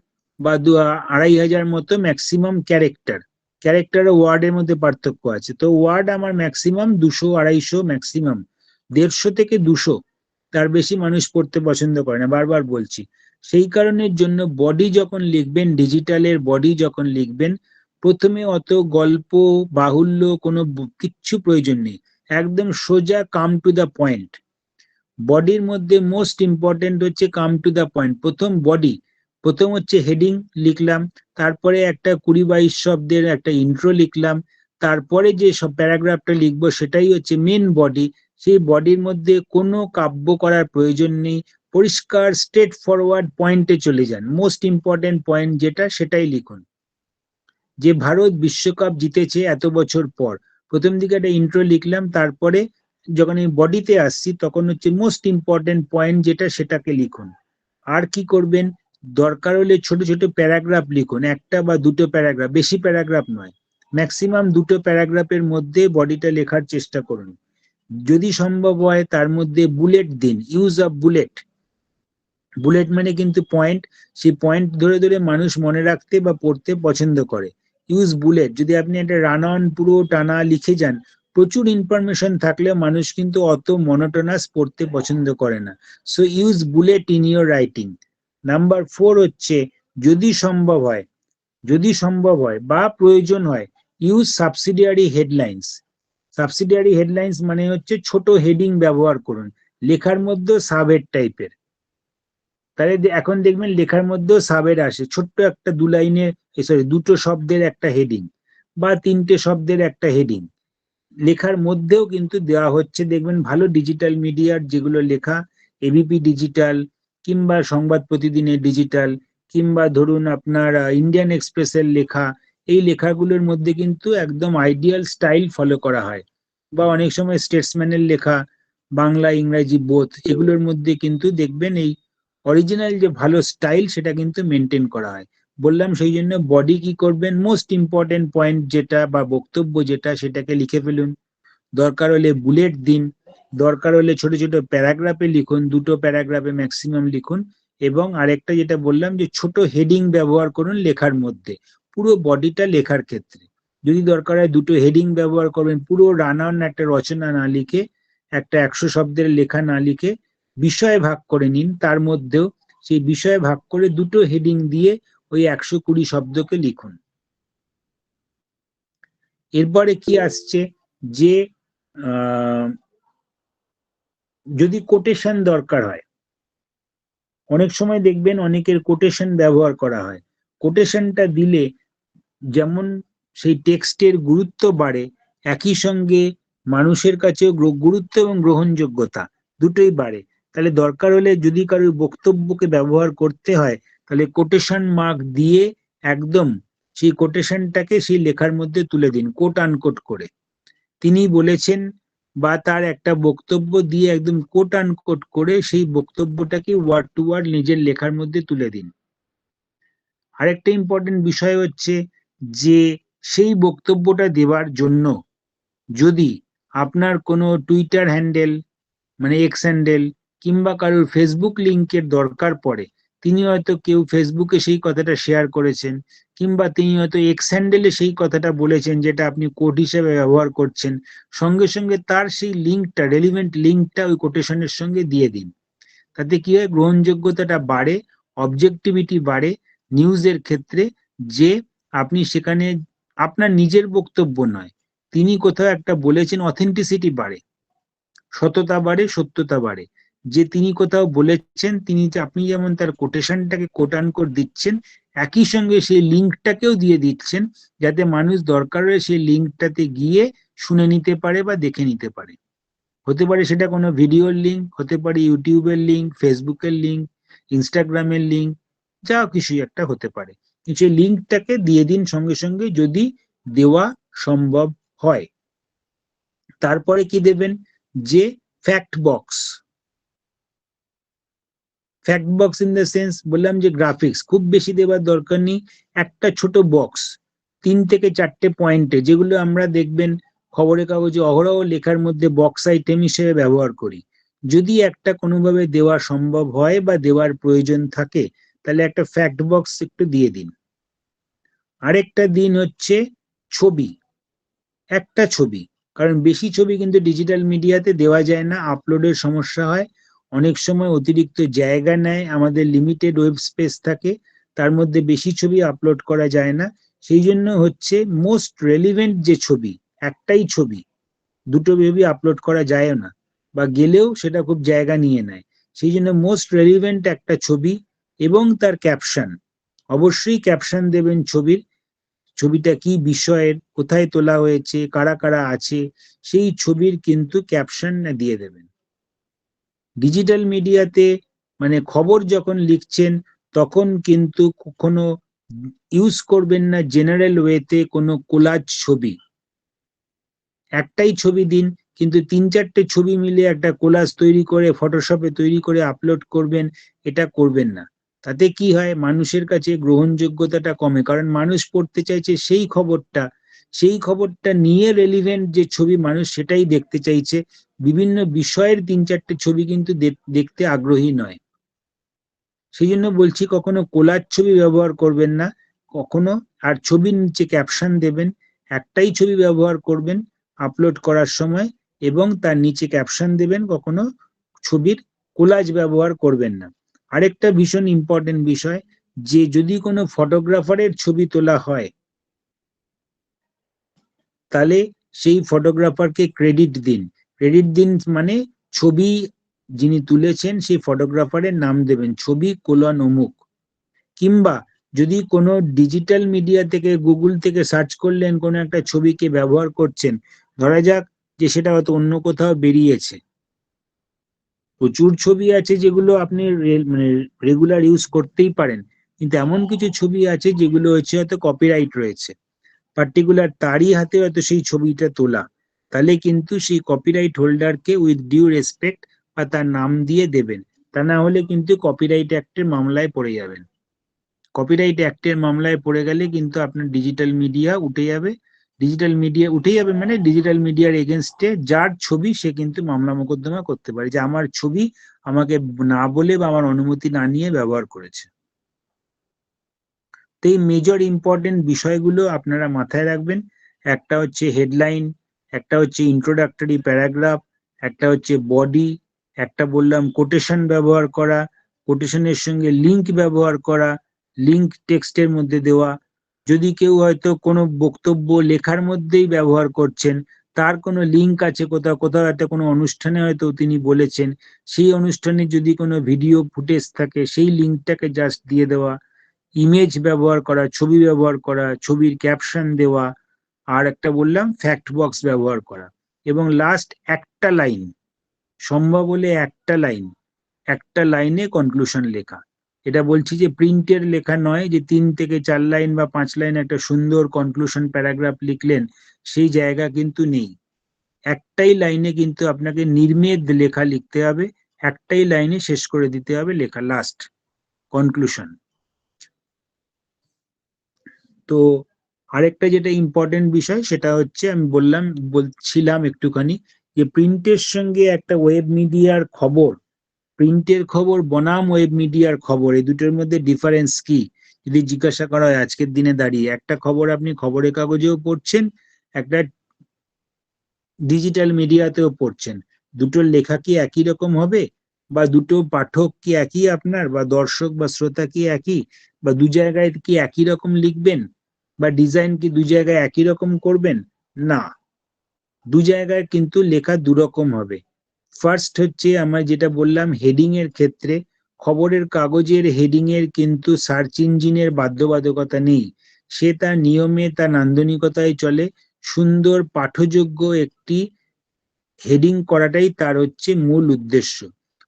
বা 2500 মতো ম্যাক্সিমাম ক্যারেক্টার। ক্যারেক্টার ও ওয়ার্ডের মধ্যে পার্থক্য আছে। তো ওয়ার্ড আমার ম্যাক্সিমাম 200-250, ম্যাক্সিমাম 150 থেকে 200, তার বেশি মানুষ পড়তে পছন্দ করে না, বারবার বলছি। সেই কারণের জন্য বডি যখন লিখবেন, ডিজিটালের বডি যখন লিখবেন, প্রথমে অত গল্প বাহুল্য কোনো কিচ্ছু প্রয়োজন নেই, একদম সোজা কাম টু দ্য পয়েন্ট। বডির মধ্যে মোস্ট ইম্পর্টেন্ট হচ্ছে কাম টু দ্য পয়েন্ট। প্রথম বডি, প্রথম হচ্ছে হেডিং লিখলাম, তারপরে একটা 20-22 শব্দের একটা ইন্ট্রো লিখলাম, তারপরে যে সব প্যারাগ্রাফটা লিখবো সেটাই হচ্ছে মেন বডি। সেই বডির মধ্যে কোনো কাব্য করার প্রয়োজন নেই, পরিষ্কার স্ট্রেট ফরওয়ার্ড পয়েন্টে চলে যান, মোস্ট ইম্পর্টেন্ট পয়েন্ট যেটা সেটাই লিখুন। যে ভারত বিশ্বকাপ জিতেছে এত বছর পর, প্রথম দিকে একটা ইন্ট্রো লিখলাম, তারপরে যখন আমি বডিতে আসছি তখন হচ্ছে মোস্ট ইম্পর্টেন্ট পয়েন্ট যেটা সেটাকে লিখুন। আর কি করবেন, দরকার হলে ছোট ছোট প্যারাগ্রাফ লিখুন, 1টা বা 2টো প্যারাগ্রাফ, বেশি প্যারাগ্রাফ নয়, ম্যাক্সিমাম 2টো প্যারাগ্রাফের মধ্যে বডিটা লেখার চেষ্টা করুন। যদি সম্ভব হয় তার মধ্যে বুলেট দিন, ইউজ অফ বুলেট। বুলেট মানে কিন্তু পয়েন্ট, সেই পয়েন্ট ধরে ধরে মানুষ মনে রাখতে বা পড়তে পছন্দ করে। Use bullet. যদি আপনি একটা রান অন পুরো টানা লিখে যান, প্রচুর ইনফরমেশন থাকলেও মানুষ কিন্তু অত মনোটোনাস পড়তে পছন্দ করে না। So use bullet in your writing. Number 4 হচ্ছে, যদি সম্ভব হয়, যদি সম্ভব হয় বা প্রয়োজন হয়, use subsidiary headlines. Subsidiary headlines মানে হচ্ছে ছোট হেডিং ব্যবহার করুন, লেখার মধ্যে সাবহেড টাইপের। তাহলে এখন দেখবেন লেখার মধ্যেও সাবহেড আসে, ছোট্ট একটা 2 লাইনের, সরি 2টো শব্দের একটা হেডিং বা 3টে শব্দের একটা হেডিং লেখার মধ্যেও কিন্তু দেওয়া হচ্ছে। দেখবেন ভালো ডিজিটাল মিডিয়ার যেগুলো লেখা, এবিপি ডিজিটাল কিংবা সংবাদ প্রতিদিনের ডিজিটাল, কিংবা ধরুন আপনার ইন্ডিয়ান এক্সপ্রেসের লেখা, এই লেখাগুলোর মধ্যে কিন্তু একদম আইডিয়াল স্টাইল ফলো করা হয়। বা অনেক সময় স্টেটসম্যানের লেখা, বাংলা ইংরাজি বোথ, এগুলোর মধ্যে কিন্তু দেখবেন এই অরিজিনাল যে ভালো স্টাইল সেটা কিন্তু মেনটেন করা হয়। বললাম সেই জন্য বডি কি করবেন, মোস্ট ইম্পর্টেন্ট পয়েন্ট যেটা বা বক্তব্য যেটা সেটাকে লিখে ফেলুন। দরকার হলে বুলেট দিন, দরকার হলে ছোট ছোট প্যারাগ্রাফে লিখুন, 2টো প্যারাগ্রাফে ম্যাক্সিমাম লিখুন। এবং আরেকটা যেটা বললাম যে ছোট হেডিং ব্যবহার করুন লেখার মধ্যে, পুরো বডিটা লেখার ক্ষেত্রে। যদি দরকার হয় 2টো হেডিং ব্যবহার করবেন, পুরো রান অন একটা রচনা না লিখে, একটা 100 শব্দের লেখা না লিখে বিষয় ভাগ করে নিন, তার মধ্যেও সেই বিষয় ভাগ করে 2টো হেডিং দিয়ে ওই 120 শব্দকে লিখুন। এরপরে কি আসছে, যে যদি কোটেশন দরকার হয়, অনেক সময় দেখবেন অনেকের কোটেশন ব্যবহার করা হয়, কোটেশনটা দিলে যেমন সেই টেক্সটের গুরুত্ব বাড়ে, একই সঙ্গে মানুষের কাছেও গুরুত্ব এবং গ্রহণযোগ্যতা দুটোই বাড়ে। তাহলে দরকার হলে যদি কারোর বক্তব্যকে ব্যবহার করতে হয় তাহলে কোটেশন মার্ক দিয়ে একদম সেই কোটেশনটাকে সেই লেখার মধ্যে তুলে দিন, কোট আনকোট করে। তিনি বলেছেন বা তার একটা বক্তব্য দিয়ে একদম কোট আনকোট করে সেই বক্তব্যটাকে ওয়ার্ড টু ওয়ার্ড নিজের লেখার মধ্যে তুলে দিন। আরেকটা ইম্পর্টেন্ট বিষয় হচ্ছে যে সেই বক্তব্যটা দেওয়ার জন্য যদি আপনার কোনো টুইটার হ্যান্ডেল মানে এক্স হ্যান্ডেল কিংবা কারোর ফেসবুক লিংকের দরকার পড়ে, তিনি হয়তো কেউ ফেসবুকে সেই কথাটা শেয়ার করেছেন কিংবা তিনি হয়তো এক্স হ্যান্ডেলে সেই কথাটা বলেছেন যেটা আপনি কোট হিসেবে ব্যবহার করছেন, সঙ্গে সঙ্গে তার সেই লিঙ্কটা, রেলিভেন্ট লিঙ্কটা ওই কোটেশনের সঙ্গে দিয়ে দিন। তাতে কি হয়, গ্রহণযোগ্যতাটা বাড়ে, অবজেক্টিভিটি বাড়ে নিউজের ক্ষেত্রে, যে আপনি সেখানে আপনার নিজের বক্তব্য নয়, তিনি কোথাও একটা বলেছেন, অথেন্টিসিটি বাড়ে, সততা বাড়ে, সত্যতা বাড়ে। যে তিনি কোথাও বলেছেন, তিনি আপনি যেমন তার কোটেশনটাকে কোট আনকোট দিচ্ছেন, একই সঙ্গে সেই লিঙ্কটাকেও দিয়ে দিচ্ছেন যাতে মানুষ দরকার হলে সেই লিঙ্কটাতে গিয়ে শুনে নিতে পারে বা দেখে নিতে পারে। হতে পারে সেটা কোনো ভিডিওর লিঙ্ক, হতে পারে ইউটিউবের লিঙ্ক, ফেসবুকের লিঙ্ক, ইনস্টাগ্রামের লিঙ্ক, যা কিছুই একটা হতে পারে। সেই লিঙ্কটাকে দিয়ে দিন সঙ্গে সঙ্গে যদি দেওয়া সম্ভব হয়। তারপরে কি দেবেন, যে fact box, fact box in the sense বললাম যে গ্রাফিক্স খুব বেশি দেওয়ার দরকার নেই, একটা ছোট বক্স 3 থেকে 4টে পয়েন্টে, যেগুলো আমরা দেখবেন খবরের কাগজে অহরহ লেখার মধ্যে বক্স আইটেম হিসেবে ব্যবহার করি। যদি একটা কোনোভাবে দেওয়া সম্ভব হয় বা দেওয়ার প্রয়োজন থাকে তাহলে একটা ফ্যাক্ট বক্স একটু দিয়ে দিন। আরেকটা দিন হচ্ছে ছবি, একটা ছবি, কারণ বেশি ছবি কিন্তু ডিজিটাল মিডিয়াতে দেওয়া যায় না, আপলোডের সমস্যা হয়, অনেক সময় অতিরিক্ত জায়গা নেয়, আমাদের লিমিটেড ওয়েব স্পেস থাকে, তার মধ্যে বেশি ছবি আপলোড করা যায় না। সেই জন্য হচ্ছে মোস্ট রেলিভেন্ট যে ছবি, একটাই ছবি, দুটো ছবি আপলোড করা যায় না, বা গেলেও সেটা খুব জায়গা নিয়ে নেয়। সেই জন্য মোস্ট রেলিভেন্ট একটা ছবি এবং তার ক্যাপশন, অবশ্যই ক্যাপশন দেবেন ছবির, ছবিটা কি বিষয়ের, কোথায় তোলা হয়েছে, কারা কারা আছে, সেই ছবির কিন্তু ক্যাপশন দিয়ে দেবেন। ডিজিটাল মিডিয়াতে মানে খবর যখন লিখছেন তখন কিন্তু কখনো ইউজ করবেন না জেনারেল ওয়েতে কোনো কোলাজ ছবি। একটাই ছবি দিন, কিন্তু 3-4টে ছবি মিলে একটা কোলাজ তৈরি করে ফটোশপে তৈরি করে আপলোড করবেন, এটা করবেন না। তাতে কি হয়, মানুষের কাছে গ্রহণযোগ্যতাটা কমে, কারণ মানুষ পড়তে চাইছে সেই খবরটা নিয়ে রেলিভেন্ট যে ছবি, মানুষ সেটাই দেখতে চাইছে। বিভিন্ন বিষয়ের 3-4টে ছবি কিন্তু দেখতে আগ্রহী নয়। সেই জন্য বলছি কখনো কোলাজ ছবি ব্যবহার করবেন না কখনো, আর ছবির নিচে ক্যাপশন দেবেন, একটাই ছবি ব্যবহার করবেন আপলোড করার সময় এবং তার নিচে ক্যাপশন দেবেন, কখনো ছবির কোলাজ ব্যবহার করবেন না। আরেকটা ভীষণ ইম্পর্টেন্ট বিষয়, যে যদি কোনো ফটোগ্রাফারের ছবি তোলা হয় তাহলে সেই ফটোগ্রাফারকে ক্রেডিট দিন। ক্রেডিট দিন মানে ছবি যিনি তুলেছেন সেই ফটোগ্রাফারের নাম দেবেন, ছবি কোলন অমুক। কিংবা যদি কোনো ডিজিটাল মিডিয়া থেকে, গুগল থেকে সার্চ করলেন, কোনো একটা ছবিকে ব্যবহার করছেন, ধরা যাক যে সেটা হয়তো অন্য কোথাও বেরিয়েছে, প্রচুর ছবি আছে যেগুলো আপনি মানে রেগুলার ইউজ করতেই পারেন, কিন্তু এমন কিছু ছবি আছে যেগুলো হচ্ছে হয়তো কপিরাইট রয়েছে, পার্টিকুলার তারই হাতে হয়তো সেই ছবিটা তোলা, তাহলে কিন্তু সেই কপিরাইট হোল্ডারকে উইথ ডিউ রেসপেক্ট বা তার নাম দিয়ে দেবেন, তা না হলে কিন্তু কপিরাইট অ্যাক্টের মামলায় পড়ে যাবেন। কপিরাইট অ্যাক্টের মামলায় পড়ে গেলে কিন্তু আপনার ডিজিটাল মিডিয়া উঠে যাবে, মানে ডিজিটাল মিডিয়ার এগেনস্টে যার ছবি সে কিন্তু মামলা মোকদ্দমা করতে পারে যে আমার ছবি আমাকে না বলে বা আমার অনুমতি না নিয়ে ব্যবহার করেছে। তো এই মেজর ইম্পর্টেন্ট বিষয়গুলো আপনারা মাথায় রাখবেন। একটা হচ্ছে হেডলাইন, একটা হচ্ছে ইন্ট্রোডাক্টরি প্যারাগ্রাফ, একটা হচ্ছে বডি, একটা বললাম কোটেশন ব্যবহার করা, কোটেশনের সঙ্গে লিঙ্ক ব্যবহার করা, লিঙ্ক টেক্সটের মধ্যে দেওয়া। যদি কেউ হয়তো কোনো বক্তব্য লেখার মধ্যেই ব্যবহার করছেন তার কোনো লিঙ্ক আছে কোথাও কোথাও, একটা কোনো অনুষ্ঠানে হয়তো তিনি বলেছেন, সেই অনুষ্ঠানে যদি কোনো ভিডিও ফুটেজ থাকে সেই লিঙ্কটাকে জাস্ট দিয়ে দেওয়া, ইমেজ ব্যবহার করা, ছবি ব্যবহার করা, ছবির ক্যাপশন দেওয়া, আর একটা বললাম ফ্যাক্ট বক্স ব্যবহার করা, এবং লাস্ট একটা লাইন, সম্ভব হলে একটা লাইনে কনক্লুশন লেখা। এটা বলছি যে প্রিন্টের লেখা নয়, যে 3 থেকে 4 লাইন বা 5 লাইন একটা সুন্দর কনক্লুশন প্যারাগ্রাফ লিখলেন, সেই জায়গা কিন্তু নেই। একটাই লাইনে কিন্তু আপনাকে নির্মেদ লেখা লিখতে হবে, একটাই লাইনে শেষ করে দিতে হবে লেখা, লাস্ট কনক্লুশন। তো আরেকটা যেটা ইম্পর্টেন্ট বিষয় সেটা হচ্ছে, আমি বলছিলাম একটুখানি, যে প্রিন্টের সঙ্গে একটা ওয়েব মিডিয়ার খবর, প্রিন্টের খবর বনাম ওয়েব মিডিয়ার খবর, এই দুটোর মধ্যে ডিফারেন্স কি যদি জিজ্ঞাসা করা হয় আজকের দিনে দাঁড়িয়ে। একটা খবর আপনি খবরের কাগজেও পড়ছেন, একটা ডিজিটাল মিডিয়াতেও পড়ছেন, দুটোর লেখা কি একই রকম হবে, বা দুটো পাঠক কি একই আপনার, বা দর্শক বা শ্রোতা কি একই, বা দু জায়গায় কি একই রকম লিখবেন, বা ডিজাইন কি দু জায়গায় একই রকম করবেন? না, দু জায়গায় কিন্তু লেখা দুরকম হবে। ফার্স্ট হচ্ছে আমরা যেটা বললাম, হেডিং এর ক্ষেত্রে খবরের কাগজের হেডিং এর কিন্তু সার্চ ইঞ্জিনের বাধ্যবাধকতা নেই, সে তার নিয়মে তার নান্দনিকতায় চলে, সুন্দর পাঠযোগ্য একটি হেডিং করাটাই তার হচ্ছে মূল উদ্দেশ্য।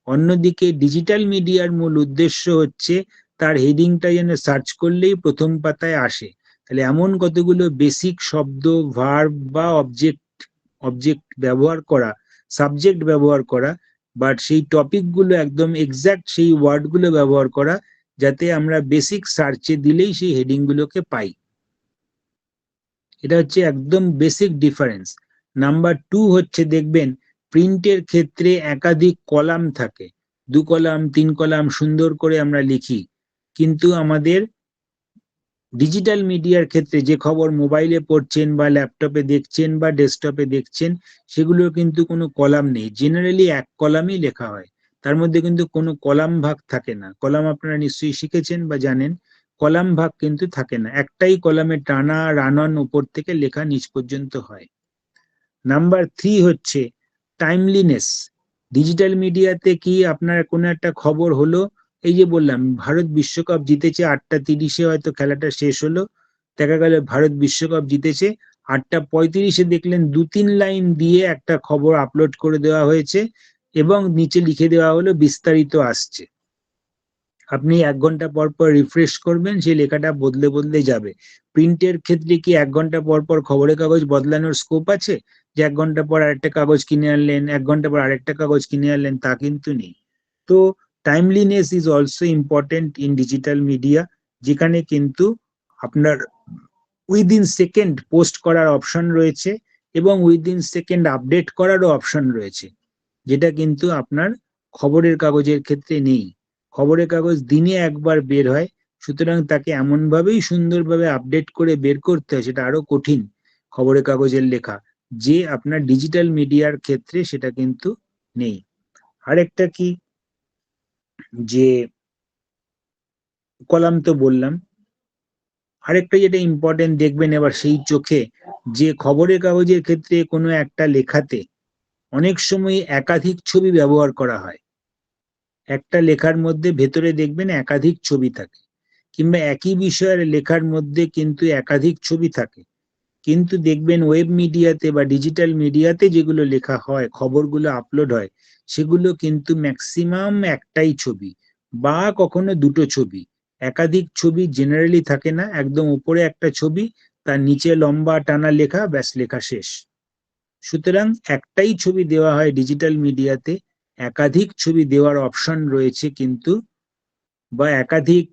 অন্যদিকে ডিজিটাল মিডিয়ার মূল উদ্দেশ্য হচ্ছে তার হেডিংটা যেন সার্চ করলেই প্রথম পাতায় আসে। তাহলে এমন কতগুলো বেসিক শব্দ, ভার্ব বা অবজেক্ট ব্যবহার করা, সাবজেক্ট ব্যবহার করা, বাট সেই টপিকগুলো একদম এক্সাক্ট সেই ওয়ার্ডগুলো ব্যবহার করা, যাতে আমরা বেসিক সার্চে দিলেই সেই হেডিংগুলোকে পাই। এটা হচ্ছে একদম বেসিক ডিফারেন্স। নাম্বার 2 হচ্ছে, দেখবেন প্রিন্টের ক্ষেত্রে একাধিক কলাম থাকে, 2 কলাম 3 কলাম সুন্দর করে আমরা লিখি, কিন্তু আমাদের ডিজিটাল মিডিয়ার ক্ষেত্রে যে খবর মোবাইলে পড়ছেন বা ল্যাপটপে দেখছেন বা ডেস্কটপে দেখছেন, সেগুলো কিন্তু কোনো কলাম নেই, জেনারেলি এক কলামই লেখা হয়, তার মধ্যে কিন্তু কোনো কলাম ভাগ থাকে না। কলাম আপনারা নিশ্চয়ই শিখেছেন বা জানেন, কলাম ভাগ কিন্তু থাকে না, একটাই কলামে টানা রানন উপর থেকে লেখা নিচ পর্যন্ত হয়। নাম্বার 3 হচ্ছে টাইমলিনেস। ডিজিটাল মিডিয়াতে কি আপনার কোনো একটা খবর হলো, এই যে বললাম ভারত বিশ্বকাপ জিতেছে 8:30-এ, হয়তো খেলাটা শেষ হলো, দেখা গেল ভারত বিশ্বকাপ জিতেছে, 8:35-এ দেখলেন 2-3 লাইন দিয়ে একটা খবর আপলোড করে দেওয়া হয়েছে এবং নিচে লিখে দেওয়া হলো বিস্তারিত আসছে। আপনি 1 ঘন্টা পর পর রিফ্রেশ করবেন, সেই লেখাটা বদলে বদলে যাবে। প্রিন্টের ক্ষেত্রে কি 1 ঘন্টা পর পর খবরের কাগজ বদলানোর স্কোপ আছে, যে 1 ঘন্টা পর আরেকটা কাগজ কিনে আনলেন, 1 ঘন্টা পর আরেকটা কাগজ কিনে আনলেন? তা কিন্তু নেই। তো timeliness is also important in digital media, যেখানে কিন্তু আপনার উইদিন সেকেন্ড পোস্ট করার অপশন রয়েছে এবং উইদিন সেকেন্ড আপডেট করারও অপশন রয়েছে, যেটা কিন্তু আপনার খবরের কাগজের ক্ষেত্রে নেই। খবরের কাগজ দিনে একবার বের হয়, সুতরাং তাকে এমনভাবেই সুন্দরভাবে আপডেট করে বের করতে হয়, সেটা আরো কঠিন খবরের কাগজের লেখা, যে আপনার ডিজিটাল মিডিয়ার ক্ষেত্রে সেটা কিন্তু নেই। আরেকটা কি, যে কলাম তো বললাম, আরেকটা যেটা ইম্পর্টেন্ট দেখবেন এবার সেই চোখে, যে খবরের কাগজের ক্ষেত্রে কোনো একটা লেখাতে অনেক সময় একাধিক ছবি ব্যবহার করা হয়। একটা লেখার মধ্যে ভেতরে দেখবেন একাধিক ছবি থাকে, কিংবা একই বিষয়ের লেখার মধ্যে কিন্তু একাধিক ছবি থাকে, কিন্তু দেখবেন ওয়েব মিডিয়াতে বা ডিজিটাল মিডিয়াতে যেগুলো লেখা হয়, খবরগুলো আপলোড হয়, সেগুলো কিন্তু ম্যাক্সিমাম একটাই ছবি বা কখনো দুটো ছবি, একাধিক ছবি জেনারেলি থাকে না, একদম উপরে একটা ছবি, তার নিচে লম্বা টানা লেখা, ব্যাস লেখা শেষ। সুতরাং একটাই ছবি দেওয়া হয় ডিজিটাল মিডিয়াতে, একাধিক ছবি দেওয়ার অপশন রয়েছে কিন্তু, বা একাধিক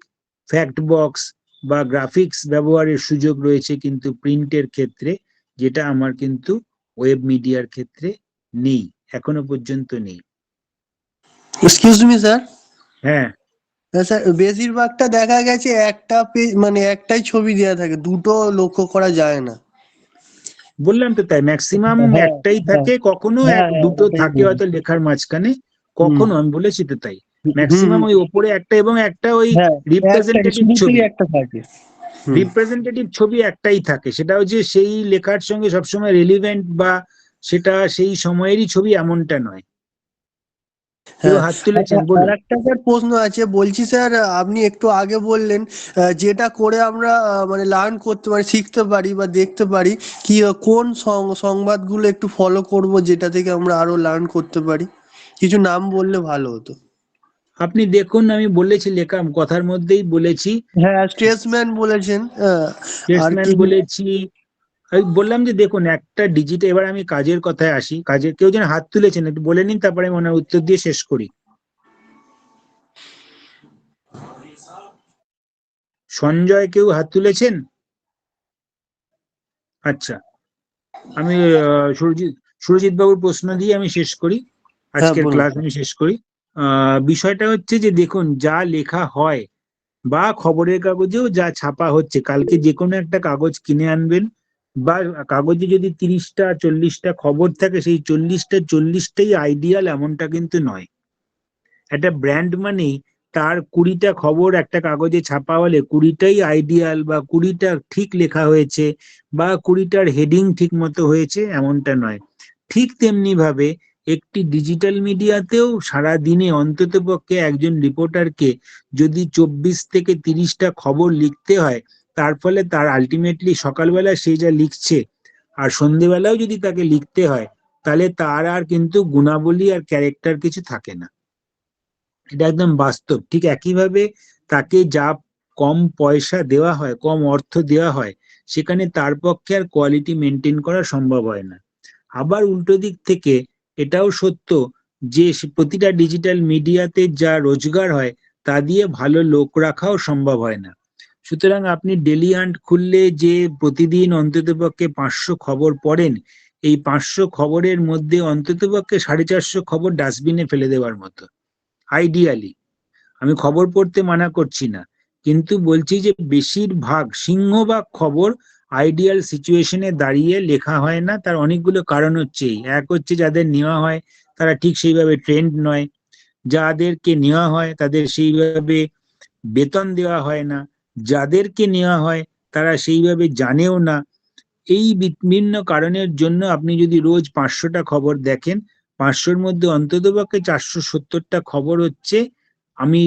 ফ্যাক্ট বক্স বা গ্রাফিক্স ব্যবহারের সুযোগ রয়েছে কিন্তু প্রিন্টের ক্ষেত্রে, যেটা আমার কিন্তু ওয়েব মিডিয়ার ক্ষেত্রে নেই, এখনো পর্যন্ত নেই। Excuse me sir. হ্যাঁ, স্যার বেশিরভাগটা দেখা গেছে একটা পেজ, মানে একটাই ছবি দেওয়া থাকে, দুটো লক্ষ্য করা যায় না। বললাম তো তাই, ম্যাক্সিমাম হ্যাঁ, একটাই থাকে, কখনো দুটো থাকে হয়তো লেখার মাঝখানে, কখনো, আমি বলেছি তো তাই, ম্যাক্সিমাম ওই ওপরে একটা এবং একটা ওই রিপ্রেজেন্টেটিভ ছবি, একটা থাকে। রিপ্রেজেন্টেটিভ ছবি একটাই থাকে, সেটা হচ্ছে সেই লেখার সঙ্গে সবসময় রেলিভেন্ট বা সেটা সেই সময়েরই ছবি এমনটা নয়। কেউ হাত তুলেছেন, আর বলুন। একটা স্যার প্রশ্ন আছে, বলছি স্যার আপনি একটু আগে বললেন যেটা করে আমরা মানে লার্ন করতে পারি, শিখতে পারি বা দেখতে পারি, কি কোন সংবাদগুলো একটু ফলো করব যেটা থেকে আমরা আরো লার্ন করতে পারি, কিছু নাম বললে ভালো হতো। আপনি দেখুন, আমি বলেছি, লেখা কথার মধ্যেই বলেছি, হ্যাঁ, স্টেটসম্যান বলেছেন, আর স্টেটসম্যান কি? বলেছি। আমি বললাম যে দেখুন, একটা ডিজিটাল, এবার আমি কাজের কথায় আসি। কাজের কেউ যেন হাত তুলেছেন, একটু বলে নিন, তারপরে আমি ওনার উত্তর দিয়ে শেষ করি। সঞ্জয় কেউ হাত তুলেছেন? আচ্ছা, আমি সুরজিৎ বাবুর প্রশ্ন দিয়ে আমি শেষ করি, হ্যাঁ, আজকের বলুন। ক্লাস আমি শেষ করি। বিষয়টা হচ্ছে যে দেখুন, যা লেখা হয় বা খবরের কাগজেও যা ছাপা হচ্ছে, কালকে যে কোনো একটা কাগজ কিনে আনবেন, বা কাগজে যদি 30টা 40টা খবর থাকে, সেই 40টাই আইডিয়াল এমনটা কিন্তু নয়। একটা ব্র্যান্ড মানেই তার 20টা খবর একটা কাগজে ছাপা হলে 20টাই আইডিয়াল, বা 20টা ঠিক লেখা হয়েছে, বা 20টার হেডিং ঠিক মতো হয়েছে, এমনটা নয়। ঠিক তেমনি ভাবে একটি ডিজিটাল মিডিয়াতেও সারা দিনে অন্ততপক্ষে একজন রিপোর্টারকে যদি 24 থেকে 30টা খবর লিখতে হয়, তার ফলে তার আলটিমেটলি সকালবেলা সে যা লিখছে আর সন্ধেবেলাও যদি তাকে লিখতে হয়, তাহলে তার আর কিন্তু গুণাবলী আর ক্যারেক্টার কিছু থাকে না। এটা একদম বাস্তব। ঠিক একইভাবে তাকে যা কম পয়সা দেওয়া হয়, কম অর্থ দেওয়া হয়, সেখানে তার পক্ষে আর কোয়ালিটি মেনটেন করা সম্ভব হয় না। আবার উল্টো দিক থেকে এটাও সত্য যে প্রতিটা ডিজিটাল মিডিয়াতে যা রোজগার হয়, তা দিয়ে ভালো লোক রাখাও সম্ভব হয় না। সুতরাং আপনি ডেলি হান্ট খুললে যে প্রতিদিন অন্ততপক্ষে 500 খবর পড়েন, এই 500 খবরের মধ্যে অন্ততপক্ষে 450 খবর ডাস্টবিনে ফেলে দেওয়ার মতো আইডিয়ালি। আমি খবর পড়তে মানা করছি না, কিন্তু বলছি যে বেশিরভাগ সিংহভাগ খবর আইডিয়াল সিচুয়েশনে দাঁড়িয়ে লেখা হয় না। তার অনেকগুলো কারণ হচ্ছে, এক হচ্ছে যাদের নেওয়া হয় তারা ঠিক সেইভাবে ট্রেন্ড নয়, যাদেরকে নেওয়া হয় তাদের সেইভাবে বেতন দেওয়া হয় না, যাদেরকে নেওয়া হয় তারা সেইভাবে জানেও না। এই বিভিন্ন কারণের জন্য আপনি যদি রোজ 500টা খবর দেখেন, 500-র মধ্যে অন্ততপক্ষে 470টা খবর হচ্ছে, আমি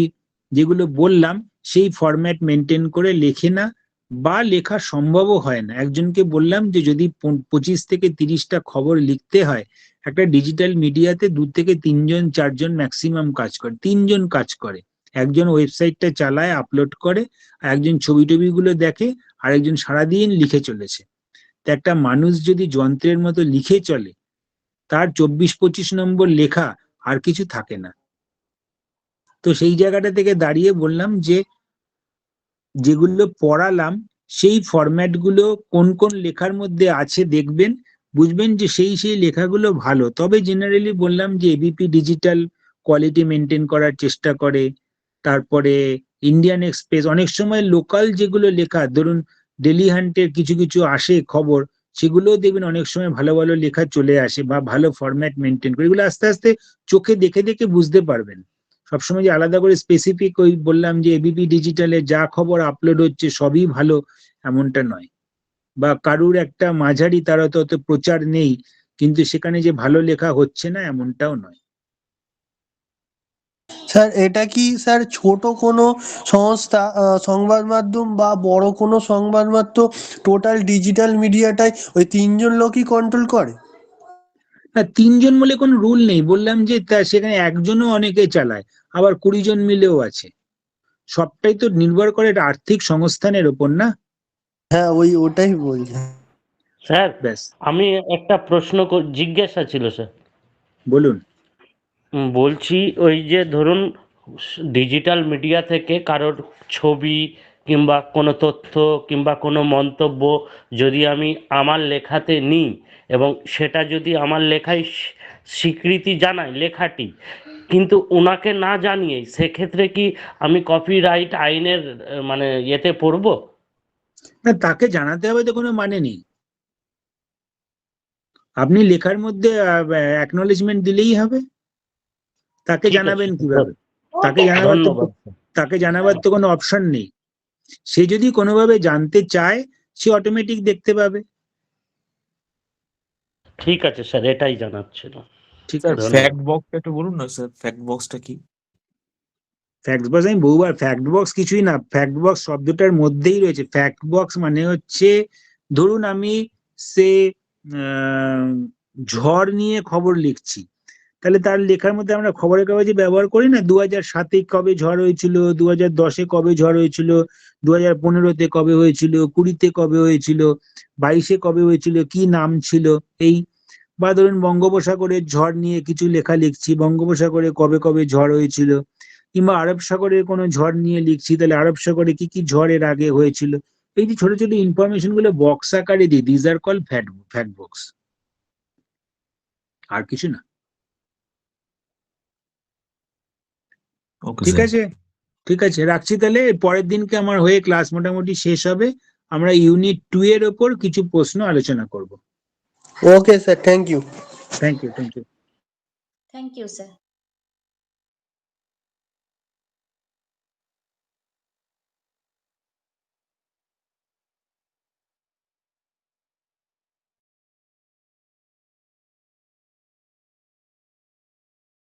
যেগুলো বললাম সেই ফরম্যাট মেনটেন করে লেখে না, বা লেখা সম্ভবও হয় না। একজনকে বললাম যে যদি 25 থেকে 30টা খবর লিখতে হয়, একটা ডিজিটাল মিডিয়াতে 2 থেকে 3জন 4জন ম্যাক্সিমাম কাজ করে, 3জন কাজ করে। একজন ওয়েবসাইটটা চালায়, আপলোড করে, আর একজন ছবি টবিগুলো দেখে, আর একজন সারাদিন লিখে চলেছে। তা একটা মানুষ যদি যন্ত্রের মতো লিখে চলে, তার 24-25 নম্বর লেখা আর কিছু থাকে না। তো সেই জায়গাটা থেকে দাঁড়িয়ে বললাম যে যেগুলো পড়ালাম সেই ফরম্যাটগুলো কোন কোন লেখার মধ্যে আছে দেখবেন, বুঝবেন যে সেই লেখাগুলো ভালো। তবে জেনারেলি বললাম যে এবিপি ডিজিটাল কোয়ালিটি মেনটেন করার চেষ্টা করে। তারপরে ইন্ডিয়ান এক্সপ্রেস, অনেক সময় লোকাল যেগুলো লেখা, ধরুন ডেলি হান্টের কিছু কিছু আসে খবর, সেগুলোও দেখবেন অনেক সময় ভালো ভালো লেখা চলে আসে, বা ভালো ফরম্যাট মেনটেন করে। এগুলো আস্তে আস্তে চোখে দেখে দেখে বুঝতে পারবেন। সবসময় যে আলাদা করে স্পেসিফিক ওই বললাম যে এবিপি ডিজিটালে যা খবর আপলোড হচ্ছে সবই ভালো, এমনটা নয়। বা কারুর একটা মাঝারি, তার অত প্রচার নেই, কিন্তু সেখানে যে ভালো লেখা হচ্ছে না, এমনটাও নয়। স্যার এটা কি স্যার ছোট কোনো সংস্থা, সংবাদ মাধ্যম, বা বড় কোনো সংবাদ মাধ্যম, টোটাল ডিজিটাল মিডিয়াটাই ওই 3জন লোকই কন্ট্রোল করে? না, 3জন বলে কোনো রুল নেই। বললাম যে সেখানে একজনও অনেকে চালায়, আবার 20 জন মিলেও আছে। সবটাই তো নির্ভর করে এটা আর্থিক সংস্থানের ওপর, না? হ্যাঁ, ওটাই বলছি। স্যার, ব্যাস, আমি একটা প্রশ্ন জিজ্ঞাসা ছিল স্যার। বলুন। বলছি ওই যে ধরুন ডিজিটাল মিডিয়া থেকে কারোর ছবি কিংবা কোনো তথ্য কিংবা কোনো মন্তব্য যদি আমি আমার লেখাতে নিই এবং সেটা যদি আমার লেখায় স্বীকৃতি জানাই লেখাটি, কিন্তু ওনাকে না জানিয়ে, সেক্ষেত্রে কি আমি কপিরাইট আইনের মানে ইয়েতে পড়বো? না, তাকে জানাতে হবে তো কোনো মানে নেই। আপনি লেখার মধ্যে অ্যাকনলেজমেন্ট দিলেই হবে। তাকে ঠিক আছে, জানাবেন কিভাবে? তাকে জানাবার তো ধন্যবাদ। তাকে জানাবার তো কোনো অপশন নেই। সে যদি কোনোভাবে জানতে চায়, সে অটোমেটিক দেখতে পাবে। ঠিক আছে স্যার, এটাই জানার ছিল। ঠিক স্যার আছে। ধন্যবাদ। ফ্যাক্ট বক্সটা একটু বলুন না স্যার, ফ্যাক্ট বক্সটা কি? ফ্যাক্ট বক্স আমি বহুবার, ফ্যাক্ট বক্স কিছুই না, ফ্যাক্ট বক্স শব্দটার মধ্যেই রয়েছে। ফ্যাক্ট বক্স মানে হচ্ছে, ধরুন আমি সে ঝড় নিয়ে খবর লিখছি, তাহলে তার লেখার মধ্যে আমরা খবরের কাগজে ব্যবহার করি না 2007-এ কবে ঝড় হয়েছিল, 2010-এ কবে ঝড় হয়েছিল, 2015-তে কবে হয়েছিল, 20-তে কবে হয়েছিল, 22-এ কবে হয়েছিল, কি নাম ছিল, এই। বা ধরুন বঙ্গোপসাগরের ঝড় নিয়ে কিছু লেখা লিখছি, বঙ্গোপসাগরে কবে কবে ঝড় হয়েছিল, কিংবা আরব সাগরের কোনো ঝড় নিয়ে লিখছি, তাহলে আরব সাগরে কি কি ঝড়ের আগে হয়েছিল। এই যে ছোট ছোট ইনফরমেশন গুলো বক্স আকারে দিই, these are call fact box, আর কিছু না। ওকে ঠিক স্যার। আছে, ঠিক আছে, রাখছি তাহলে। পরের দিনকে আমার হয়ে ক্লাস মোটামুটি শেষ হবে, আমরা ইউনিট 2 এর ওপর কিছু প্রশ্ন আলোচনা করব। Okay sir, thank you. Thank you, thank you. Thank you, sir.